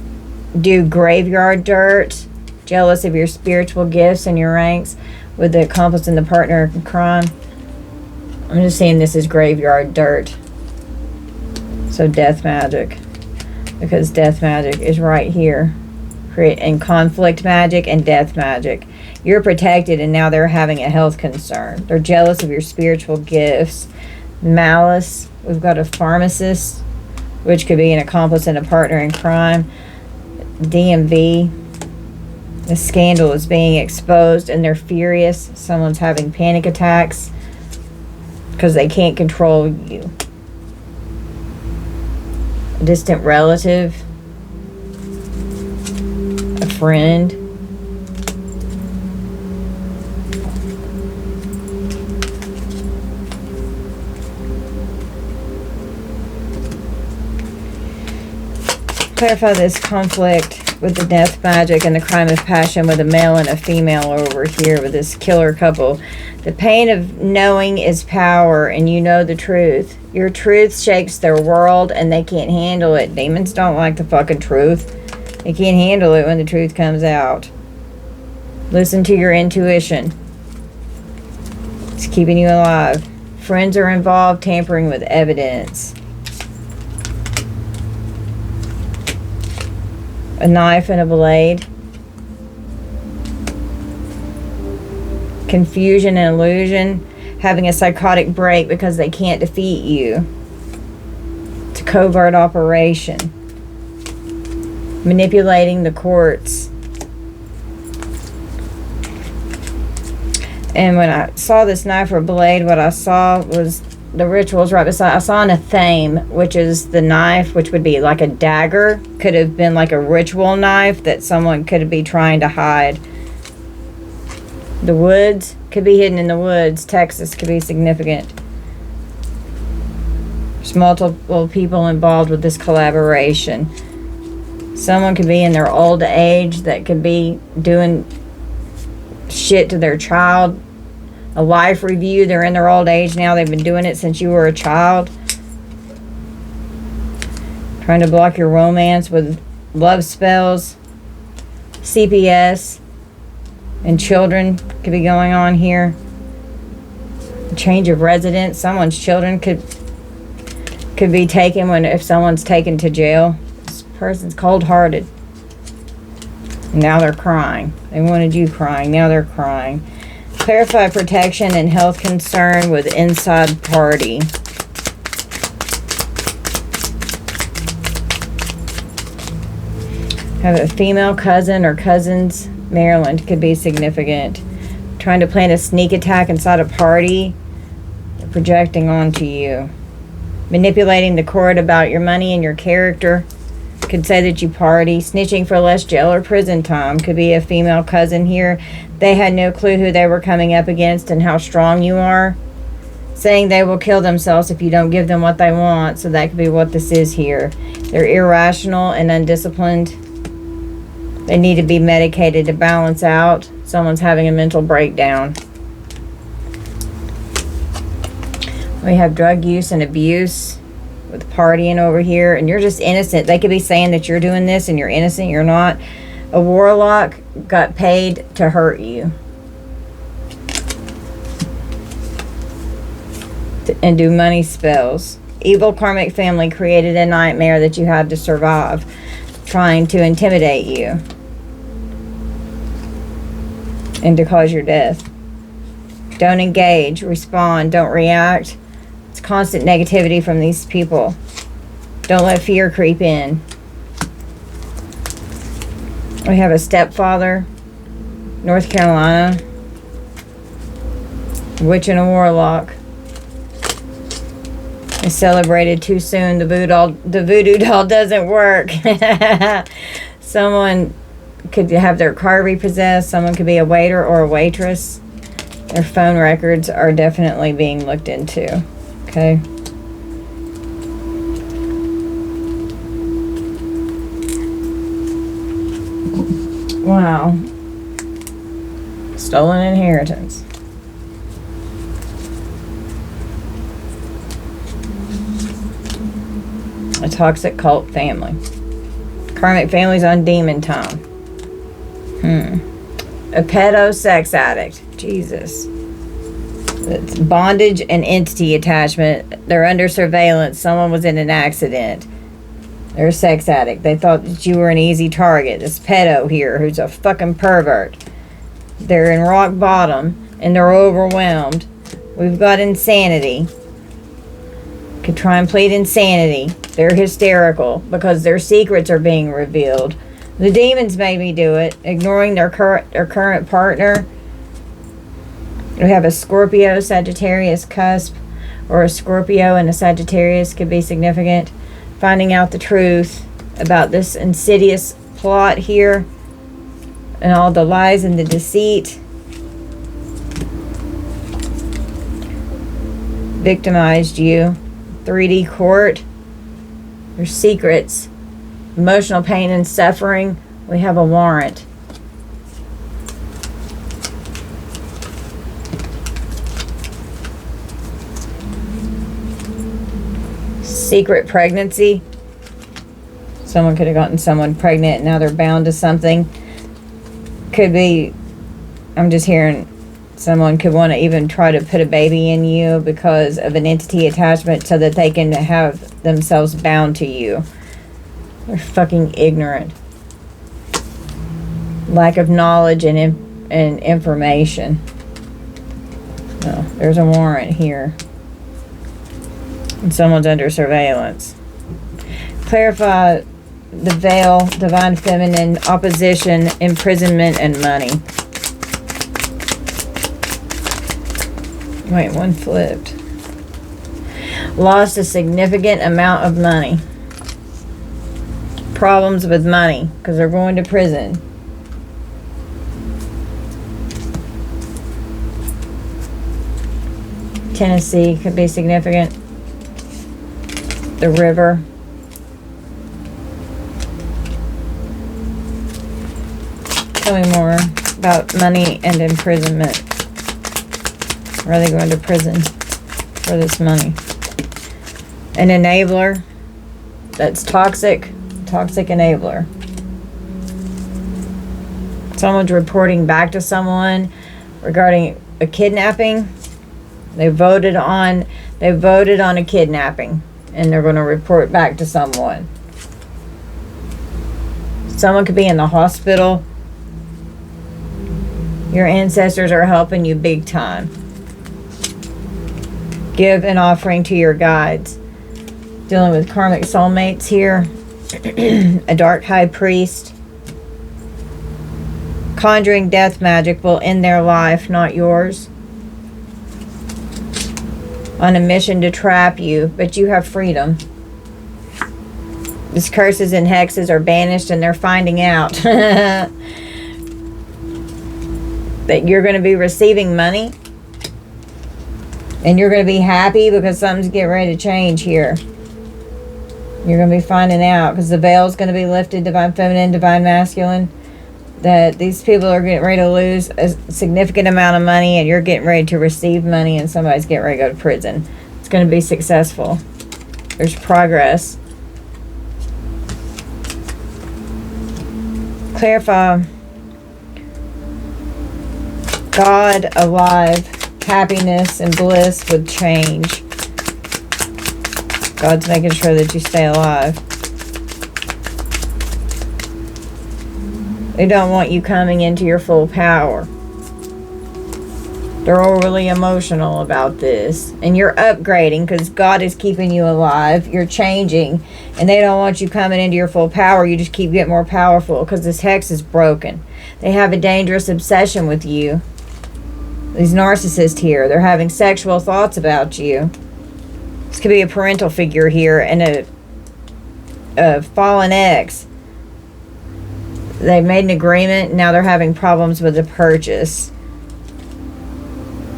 do graveyard dirt, jealous of your spiritual gifts and your ranks with the accomplice and the partner in crime. I'm just seeing this as graveyard dirt. So death magic. Because death magic is right here. And conflict magic and death magic. You're protected and now they're having a health concern. They're jealous of your spiritual gifts. Malice. We've got a pharmacist, which could be an accomplice and a partner in crime. DMV. The scandal is being exposed and they're furious. Someone's having panic attacks because they can't control you. A distant relative. A friend. Clarify this conflict with the death magic and the crime of passion with a male and a female over here with this killer couple. The pain of knowing is power and you know the truth. Your truth shakes their world and they can't handle it. Demons don't like the fucking truth. They can't handle it when the truth comes out. Listen to your intuition. It's keeping you alive. Friends are involved, tampering with evidence. A knife and a blade. Confusion and illusion. Having a psychotic break because they can't defeat you. It's a covert operation. Manipulating the courts. And when I saw this knife or blade, what I saw was the rituals right beside. I saw an athame, which is the knife, which would be like a dagger. Could have been like a ritual knife that someone could be trying to hide. The woods could be hidden in the woods. Texas could be significant. There's multiple people involved with this collaboration. Someone could be in their old age that could be doing shit to their child. A life review. They're in their old age now. They've been doing it since you were a child. Trying to block your romance with love spells. CPS. And children could be going on here. A change of residence. Someone's children could be taken if someone's taken to jail. This person's cold-hearted. Now they're crying. They wanted you crying. Now they're crying. Clarify protection and health concern with inside party. Have a female cousin or cousins. Maryland could be significant. Trying to plan a sneak attack inside a party. Projecting onto you. Manipulating the court about your money and your character. Could say that you party. Snitching for less jail or prison time. Could be a female cousin here. They had no clue who they were coming up against and how strong you are. Saying they will kill themselves if you don't give them what they want. So that could be what this is here. They're irrational and undisciplined. They need to be medicated to balance out. Someone's having a mental breakdown. We have drug use and abuse with partying over here. And you're just innocent. They could be saying that you're doing this and you're innocent. You're not. A warlock got paid to hurt you. And do money spells. Evil karmic family created a nightmare that you had to survive. Trying to intimidate you. And to cause your death. Don't engage. Respond. Don't react. It's constant negativity from these people. Don't let fear creep in. We have a stepfather, North Carolina, witch and a warlock. I celebrated too soon. The voodoo doll doesn't work. Someone could have their car repossessed. Someone could be a waiter or a waitress. Their phone records are definitely being looked into. Okay. Wow. Stolen inheritance. A toxic cult family. Karmic family's on demon time. A pedo sex addict. Jesus. It's bondage and entity attachment. They're under surveillance. Someone was in an accident. They're a sex addict. They thought that you were an easy target. This pedo here who's a fucking pervert. They're in rock bottom and they're overwhelmed. We've got insanity. Could try and plead insanity. They're hysterical because their secrets are being revealed. The demons made me do it. Ignoring their current partner. We have a Scorpio Sagittarius cusp, or a Scorpio and a Sagittarius could be significant. Finding out the truth about this insidious plot here and all the lies and the deceit. Victimized you. 3D court. Your secrets. Emotional pain and suffering. We have a warrant. Secret pregnancy. Someone could have gotten someone pregnant and now they're bound to something. Could be, I'm just hearing, someone could want to even try to put a baby in you because of an entity attachment so that they can have themselves bound to you. They're fucking ignorant. Lack of knowledge and information. Oh, there's a warrant here. And someone's under surveillance. Clarify the veil, divine feminine, opposition, imprisonment, and money. Wait, one flipped. Lost a significant amount of money. Problems with money because they're going to prison. Tennessee could be significant. The river. Tell me more about money and imprisonment. Or are they going to prison for this money? An enabler. That's toxic. Toxic enabler. Someone's reporting back to someone regarding a kidnapping. They voted on a kidnapping. And they're going to report back to someone. Someone could be in the hospital. Your ancestors are helping you big time. Give an offering to your guides. Dealing with karmic soulmates here. A dark high priest. Conjuring death magic will end their life, not yours. On a mission to trap you, but you have freedom. These curses and hexes are banished and they're finding out that you're going to be receiving money and you're going to be happy because something's getting ready to change here. You're going to be finding out because the veil is going to be lifted, divine feminine, divine masculine, that these people are getting ready to lose a significant amount of money and you're getting ready to receive money and somebody's getting ready to go to prison. It's going to be successful. There's progress. Clarify. God alive, happiness and bliss with change. God's making sure that you stay alive. They don't want you coming into your full power. They're overly emotional about this. And you're upgrading because God is keeping you alive. You're changing. And they don't want you coming into your full power. You just keep getting more powerful because this hex is broken. They have a dangerous obsession with you. These narcissists here, they're having sexual thoughts about you. This could be a parental figure here and a fallen ex. They made an agreement. Now they're having problems with the purchase.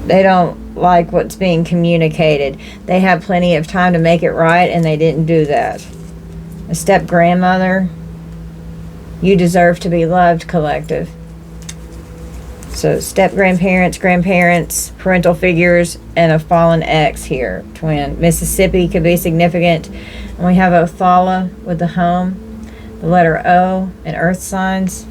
They don't like what's being communicated. They have plenty of time to make it right, and they didn't do that. A step grandmother. You deserve to be loved, collective. So step-grandparents, grandparents, parental figures, and a fallen ex here, twin. Mississippi could be significant. And we have Othala with the home, the letter O, and earth signs.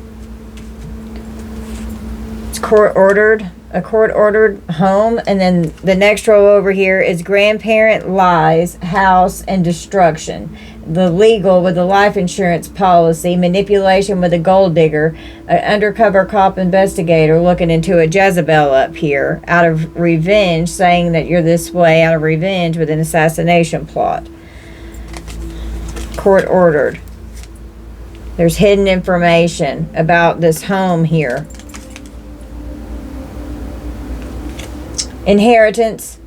It's court-ordered, a court-ordered home. And then the next row over here is grandparent, lies, house, and destruction. The legal with the life insurance policy, manipulation with a gold digger, an undercover cop investigator looking into a Jezebel up here out of revenge, saying that you're this way out of revenge with an assassination plot. Court ordered. There's hidden information about this home here. Inheritance,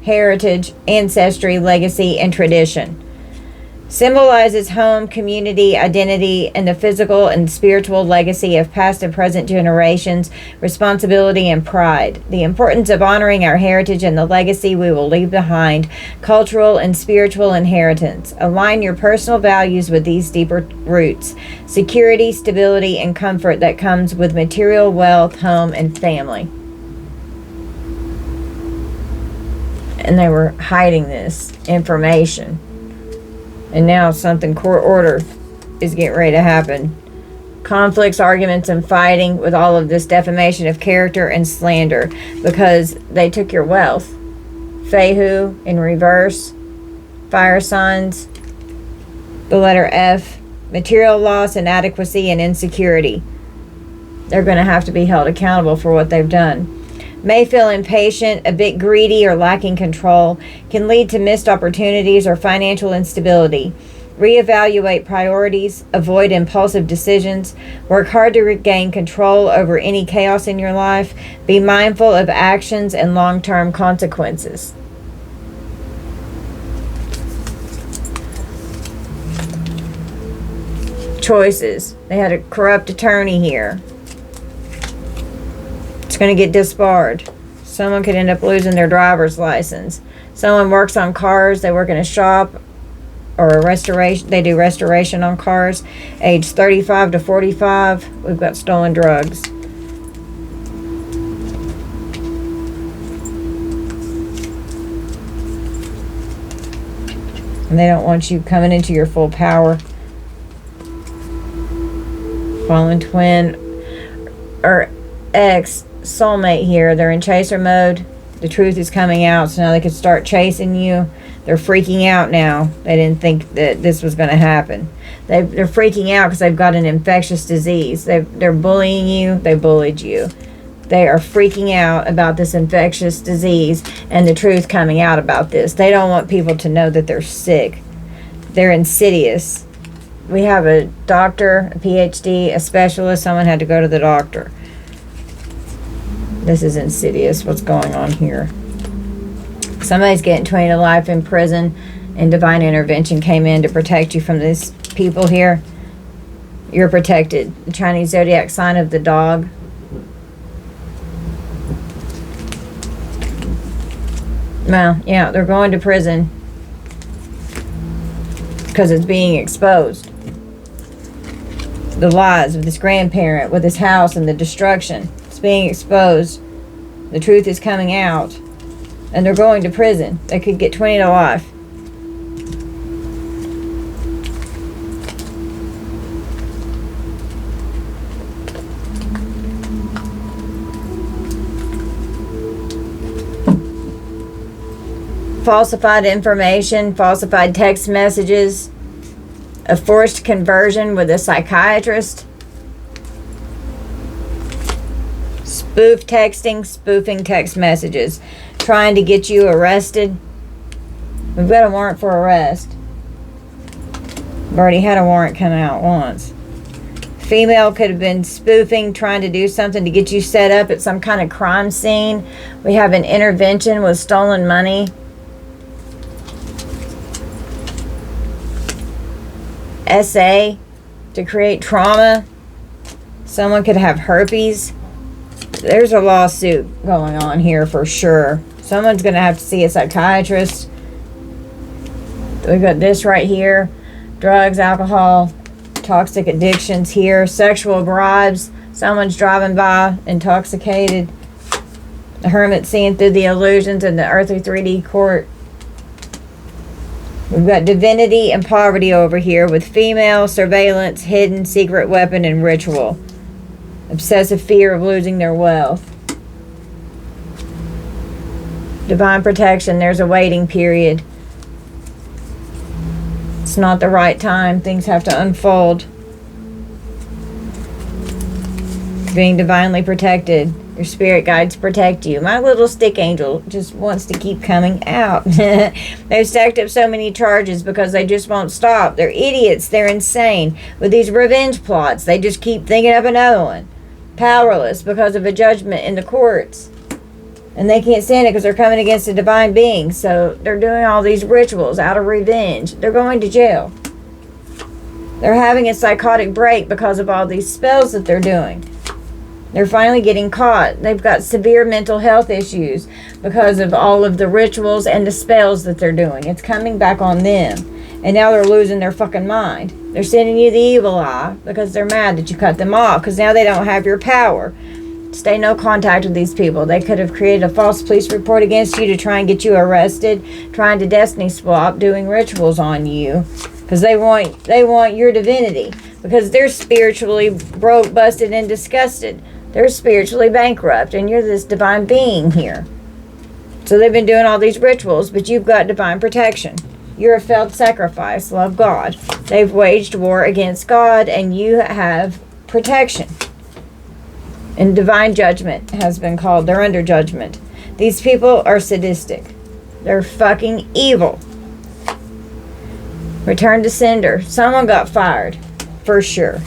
heritage, ancestry, legacy, and tradition. Symbolizes home, community, identity, and the physical and spiritual legacy of past and present generations, responsibility and pride. The importance of honoring our heritage and the legacy we will leave behind, cultural and spiritual inheritance. Align your personal values with these deeper roots. Security, stability, and comfort that comes with material wealth, home, and family. And they were hiding this information. And now something court order is getting ready to happen. Conflicts, arguments, and fighting with all of this defamation of character and slander because they took your wealth. Fehu in reverse. Fire signs. The letter F. Material loss, inadequacy, and insecurity. They're going to have to be held accountable for what they've done. May feel impatient, a bit greedy, or lacking control, can lead to missed opportunities or financial instability. Reevaluate priorities, avoid impulsive decisions, work hard to regain control over any chaos in your life, be mindful of actions and long-term consequences. Choices. They had a corrupt attorney here. Going to get disbarred. Someone could end up losing their driver's license. Someone works on cars. They work in a shop or a restoration. They do restoration on cars. Age 35 to 45. We've got stolen drugs. And they don't want you coming into your full power. Fallen twin or ex soulmate here. They're in chaser mode. The truth is coming out, so now they can start chasing you. They're freaking out now. They didn't think that this was going to happen. They're freaking out because they've got an infectious disease. They're bullying you. They bullied you. They are freaking out about this infectious disease and the truth coming out about this. They don't want people to know that they're sick. They're insidious. We have a doctor, a PhD, a specialist. Someone had to go to the doctor. This is insidious, what's going on here. Somebody's getting 20 to life in prison, and divine intervention came in to protect you from these people here. You're protected. The Chinese zodiac sign of the dog. Well, yeah, they're going to prison because it's being exposed. The lies of this grandparent with his house and the destruction. Being exposed. The truth is coming out, and they're going to prison. They could get 20 to life. Falsified information, falsified text messages, a forced conversion with a psychiatrist. Spoof texting, spoofing text messages, trying to get you arrested. We've got a warrant for arrest. We've already had a warrant come out once. Female could have been spoofing, trying to do something to get you set up at some kind of crime scene. We have an intervention with stolen money. SA to create trauma. Someone could have herpes. There's a lawsuit going on here for sure. Someone's going to have to see a psychiatrist. We've got this right here. Drugs, alcohol, Toxic addictions here. Sexual bribes. Someone's driving by intoxicated. The Hermit seeing through the illusions in the earthly 3D court. We've got divinity and poverty over here with female, surveillance, hidden, secret weapon, and ritual. Obsessive fear of losing their wealth. Divine protection. There's a waiting period. It's not the right time. Things have to unfold. Being divinely protected. Your spirit guides protect you. My little stick angel just wants to keep coming out. They've stacked up so many charges because they just won't stop. They're idiots. They're insane. With these revenge plots, they just keep thinking of another one. Powerless because of a judgment in the courts. And they can't stand it because they're coming against a divine being. So they're doing all these rituals out of revenge. They're going to jail. They're having a psychotic break because of all these spells that they're doing. They're finally getting caught. They've got severe mental health issues because of all of the rituals and the spells that they're doing. It's coming back on them. And now they're losing their fucking mind. They're sending you the evil eye because they're mad that you cut them off because now they don't have your power. Stay no contact with these people. They could have created a false police report against you to try and get you arrested, trying to destiny swap, doing rituals on you because they want your divinity because they're spiritually broke, busted, and disgusted. They're spiritually bankrupt, and you're this divine being here. So they've been doing all these rituals, but you've got divine protection. You're a failed sacrifice. Love God. They've waged war against God, and you have protection. And divine judgment has been called. They're under judgment. These people are sadistic. They're fucking evil. Return to sender. Someone got fired, for sure.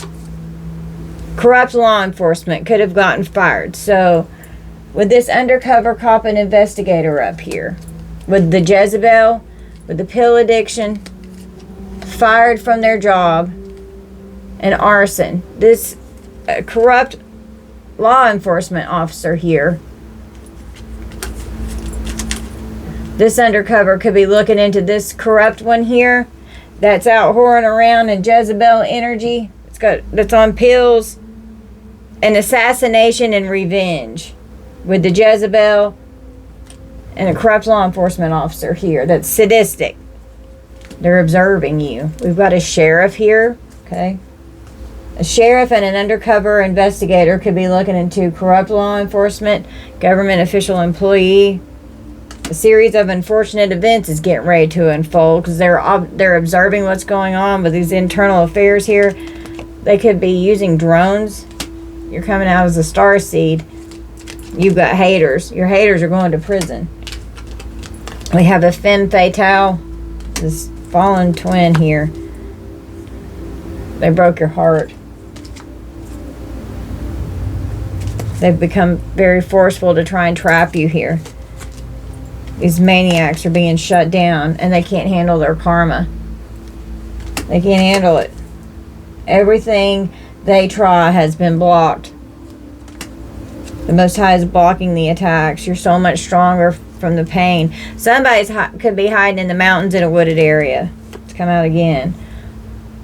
Corrupt law enforcement could have gotten fired. So, with this undercover cop and investigator up here, with the Jezebel, with the pill addiction, fired from their job, and arson. This corrupt law enforcement officer here, this undercover could be looking into this corrupt one here that's out whoring around in Jezebel energy. That's on pills, and assassination and revenge with the Jezebel and a corrupt law enforcement officer here that's sadistic. They're observing you. We've got a sheriff here, okay? A sheriff and an undercover investigator could be looking into corrupt law enforcement, government official employee. A series of unfortunate events is getting ready to unfold because they're observing what's going on with these internal affairs here. They could be using drones. You're coming out as a starseed. You've got haters. Your haters are going to prison. We have a femme fatale. This fallen twin here. They broke your heart. They've become very forceful to try and trap you here. These maniacs are being shut down and they can't handle their karma. They can't handle it. Everything they try has been blocked. The Most High is blocking the attacks. You're so much stronger from the pain. Somebody could be hiding in the mountains in a wooded area. It's come out again.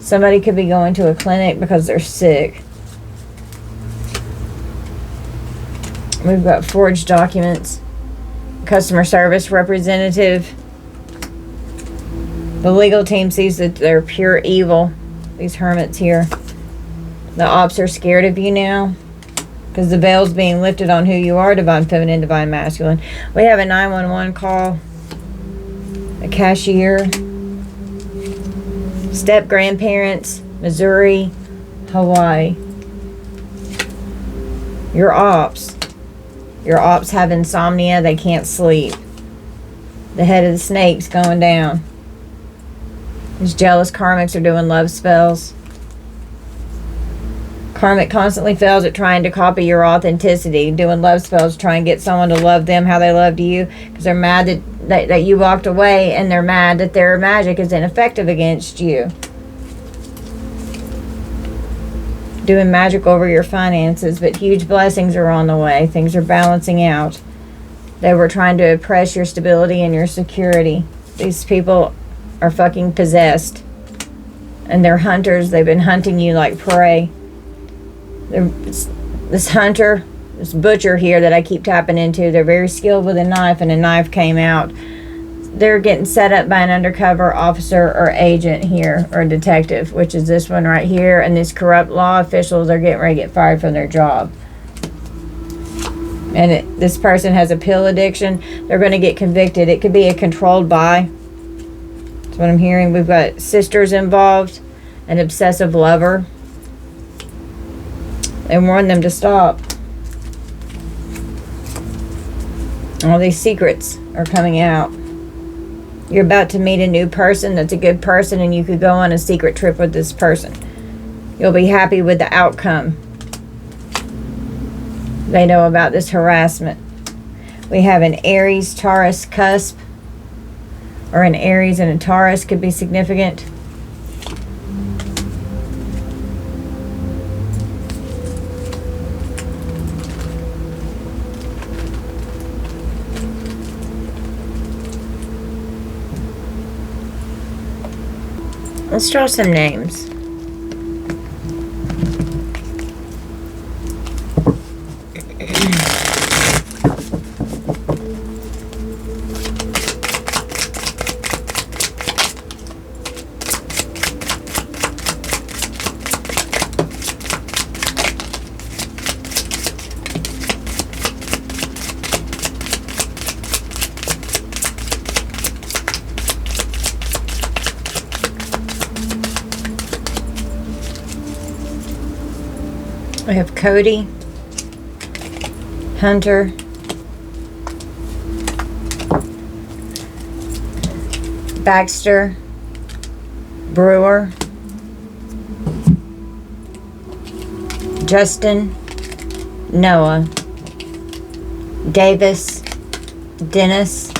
Somebody could be going to a clinic because they're sick. We've got forged documents. Customer service representative. The legal team sees that they're pure evil. These hermits here. The ops are scared of you now because the veil's being lifted on who you are, divine feminine, divine masculine. We have a 911 call. A cashier. Step grandparents. Missouri. Hawaii. Your ops. Your ops have insomnia. They can't sleep. The head of the snake's going down. These jealous karmics are doing love spells. Karmic constantly fails at trying to copy your authenticity, doing love spells, trying to get someone to love them how they loved you, because they're mad that you walked away, and they're mad that their magic is ineffective against you. Doing magic over your finances, but huge blessings are on the way. Things are balancing out. They were trying to oppress your stability and your security. These people are fucking possessed. And they're hunters. They've been hunting you like prey. This hunter, this butcher here that I keep tapping into, they're very skilled with a knife, and a knife came out. They're getting set up by an undercover officer or agent here, or detective, which is this one right here. And these corrupt law officials are getting ready to get fired from their job. And this person has a pill addiction. They're going to get convicted. It could be a controlled buy. That's what I'm hearing. We've got sisters involved, an obsessive lover. They warn them to stop. All these secrets are coming out. You're about to meet a new person that's a good person, and you could go on a secret trip with this person. You'll be happy with the outcome. They know about this harassment. We have an Aries Taurus cusp, or an Aries and a Taurus could be significant. Let's draw some names. We have Cody, Hunter, Baxter, Brewer, Justin, Noah, Davis, Dennis,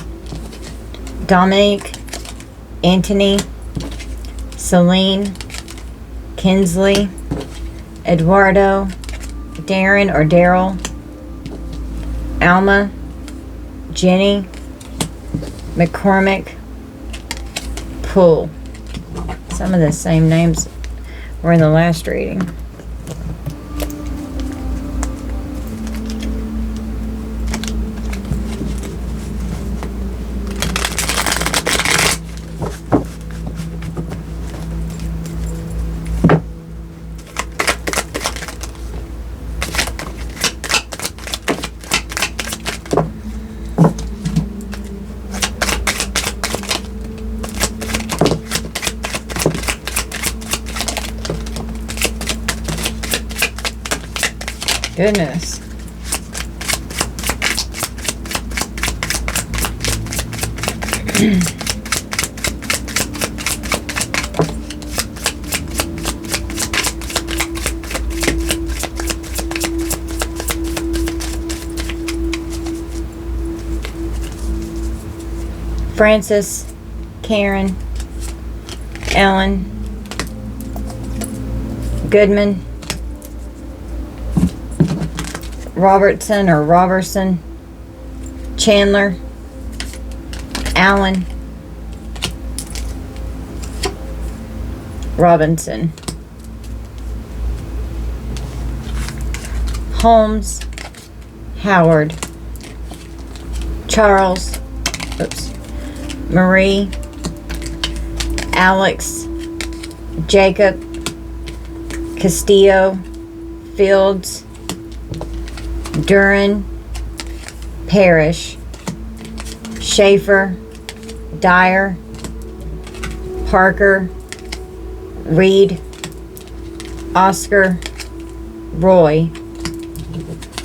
Dominique, Anthony, Celine, Kinsley, Eduardo, Darren or Daryl, Alma, Jenny, McCormick, Poole. Some of the same names were in the last reading. Goodness. Francis, Karen, Ellen, Goodman, Robertson or Robertson, Chandler, Allen, Robinson, Holmes, Howard, Charles, Marie, Alex, Jacob, Castillo, Fields, Duran, Parrish, Schaefer, Dyer, Parker, Reed, Oscar, Roy,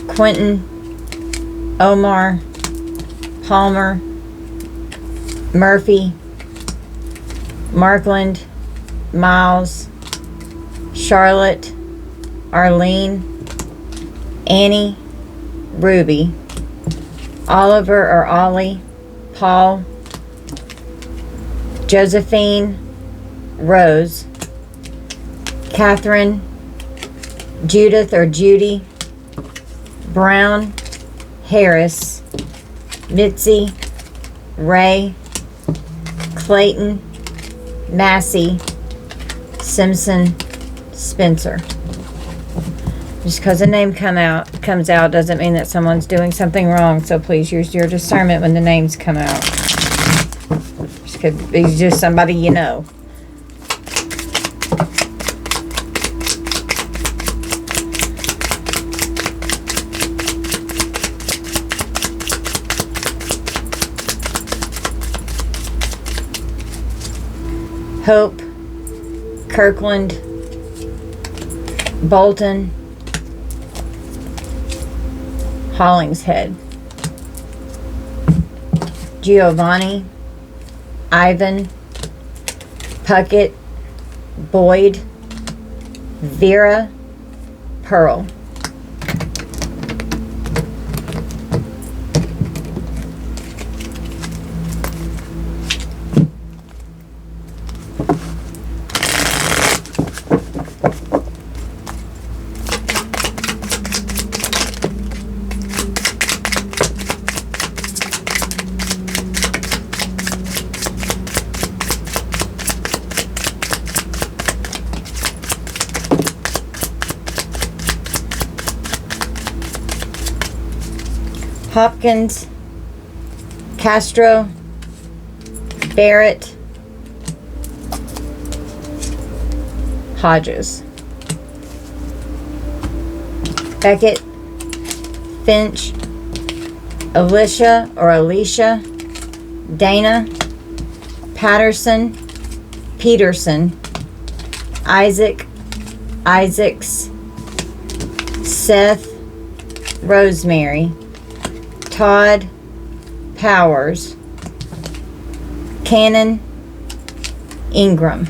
Quentin, Omar, Palmer, Murphy, Markland, Miles, Charlotte, Arlene, Annie, Ruby, Oliver or Ollie, Paul, Josephine, Rose, Catherine, Judith or Judy, Brown, Harris, Mitzi, Ray, Clayton, Massey, Simpson, Spencer. Just because a name comes out doesn't mean that someone's doing something wrong. So please use your discernment when the names come out. This could be just somebody you know. Hope, Kirkland, Bolton, Hollingshead, Giovanni, Ivan, Puckett, Boyd, Vera, Pearl. Hopkins, Castro, Barrett, Hodges, Beckett, Finch, Alicia, Dana, Patterson, Peterson, Isaacs, Seth, Rosemary, Todd, Powers, Cannon, Ingram.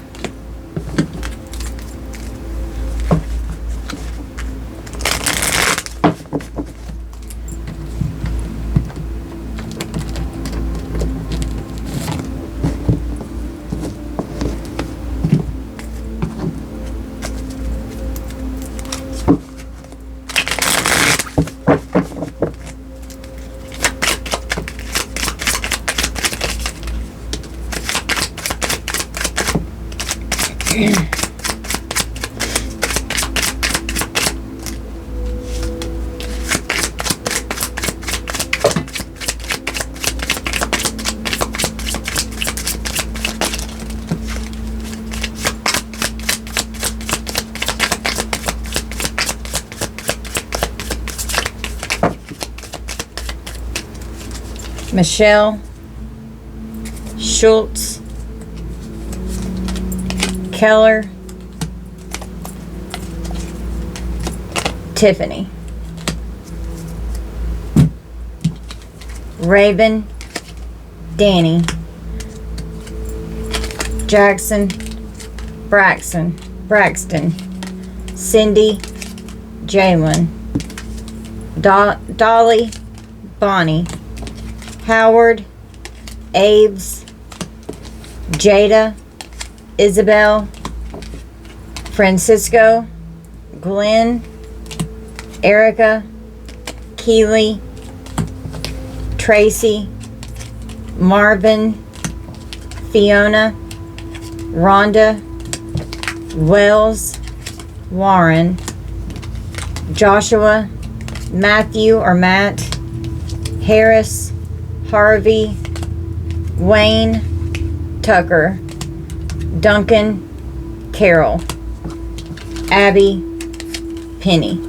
Michelle, Schultz, Keller, Tiffany, Raven, Danny, Jackson, Braxton, Cindy, Jalen, Dolly, Bonnie, Howard, Aves, Jada, Isabel, Francisco, Glenn, Erica, Keely, Tracy, Marvin, Fiona, Rhonda, Wells, Warren, Joshua, Matthew or Matt, Harris, Harvey, Wayne, Tucker, Duncan, Carol, Abby, Penny.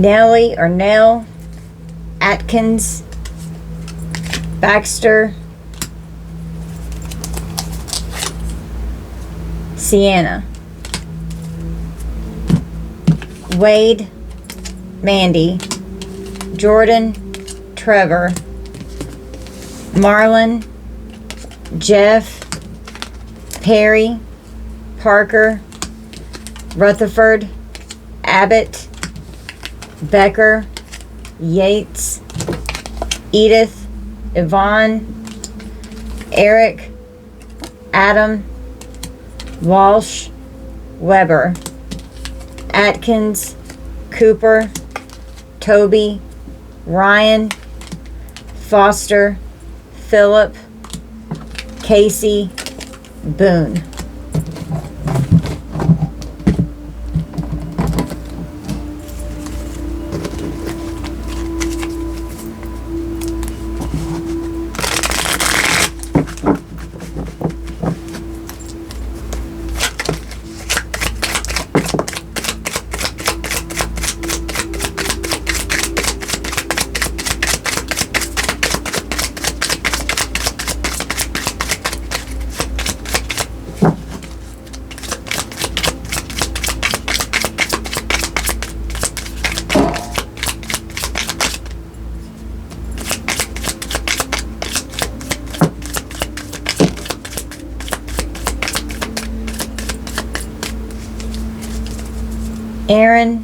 Nellie or Nell, Atkins, Baxter, Sienna, Wade, Mandy, Jordan, Trevor, Marlon, Jeff, Perry, Parker, Rutherford, Abbott, Becker, Yates, Edith, Yvonne, Eric, Adam, Walsh, Weber, Atkins, Cooper, Toby, Ryan, Foster, Philip, Casey, Boone. Aaron,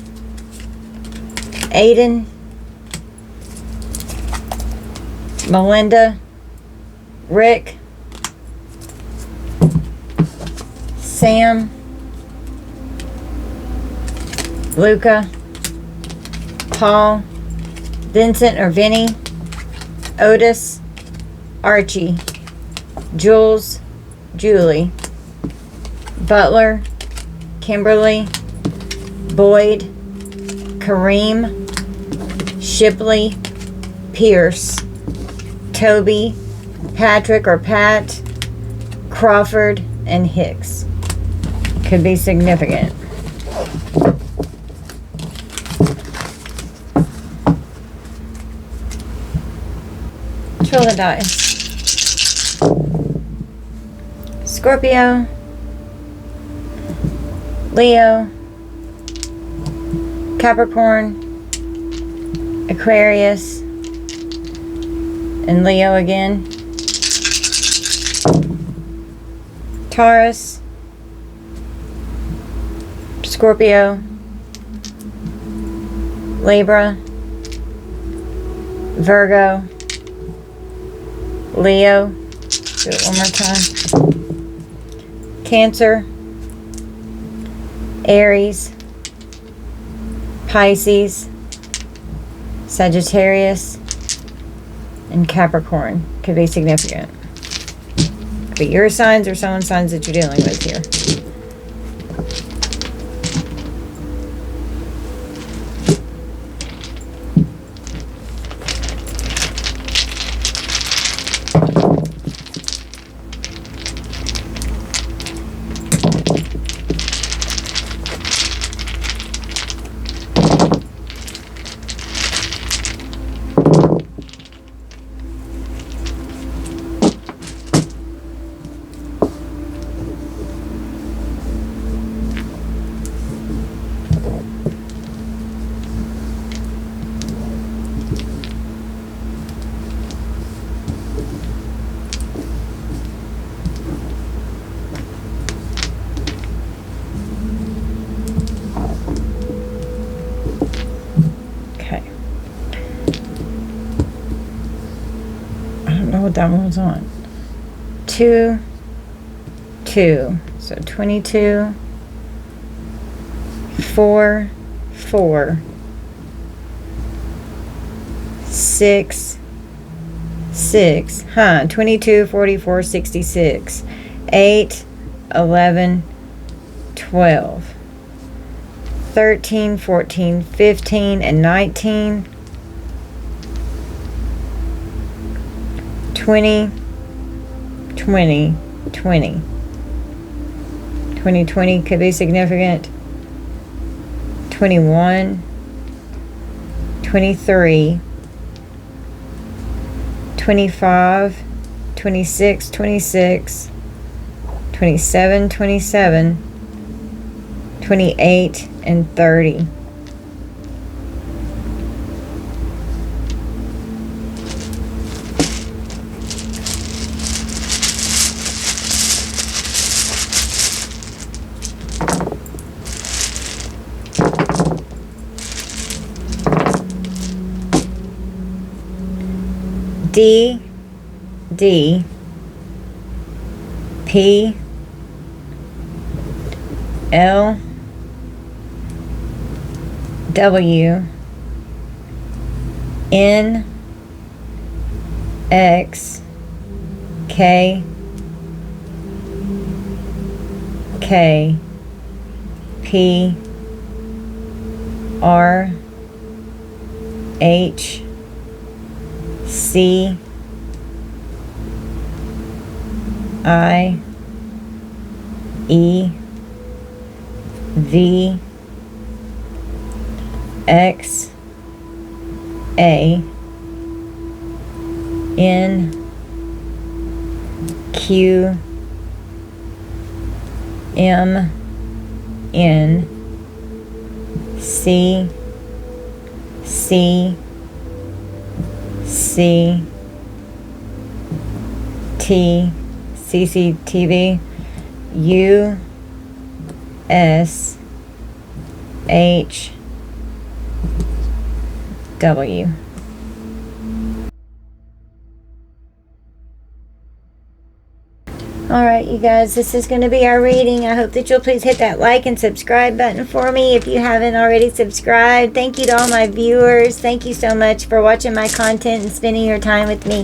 Aiden, Melinda, Rick, Sam, Luca, Paul, Vincent or Vinny, Otis, Archie, Jules, Julie, Butler, Kimberly, Boyd, Kareem, Shipley, Pierce, Toby, Patrick or Pat, Crawford, and Hicks. Could be significant. Roll the dice. Scorpio, Leo, Capricorn, Aquarius, and Leo again. Taurus, Scorpio, Libra, Virgo, Leo. Do it one more time. Cancer, Aries, Pisces, Sagittarius, and Capricorn. Could be significant. Could be your signs or someone's signs that you're dealing with here. What that one was on. 2, 2. So 22. 4, 4. 6, 6. 22, 44, 66. 8, 11, 12. 13, 14, 15, and 19. 20, 20, 20. 2020 could be significant. 21, 23, 25, 26, 26, 27, 27, 28, and 30. D D P L W N X K K P R H C I E V X A N Q M N C C C T CCTV U S H W. Alright, you guys, this is going to be our reading. I hope that you'll please hit that like and subscribe button for me if you haven't already subscribed. Thank you to all my viewers. Thank you so much for watching my content and spending your time with me.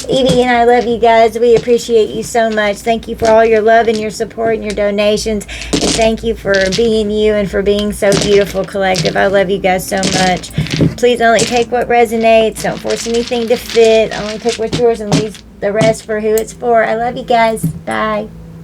Evie and I love you guys. We appreciate you so much. Thank you for all your love and your support and your donations. And thank you for being you and for being so beautiful, collective. I love you guys so much. Please only take what resonates. Don't force anything to fit. Only pick what's yours and leave the rest for who it's for. I love you guys. Bye.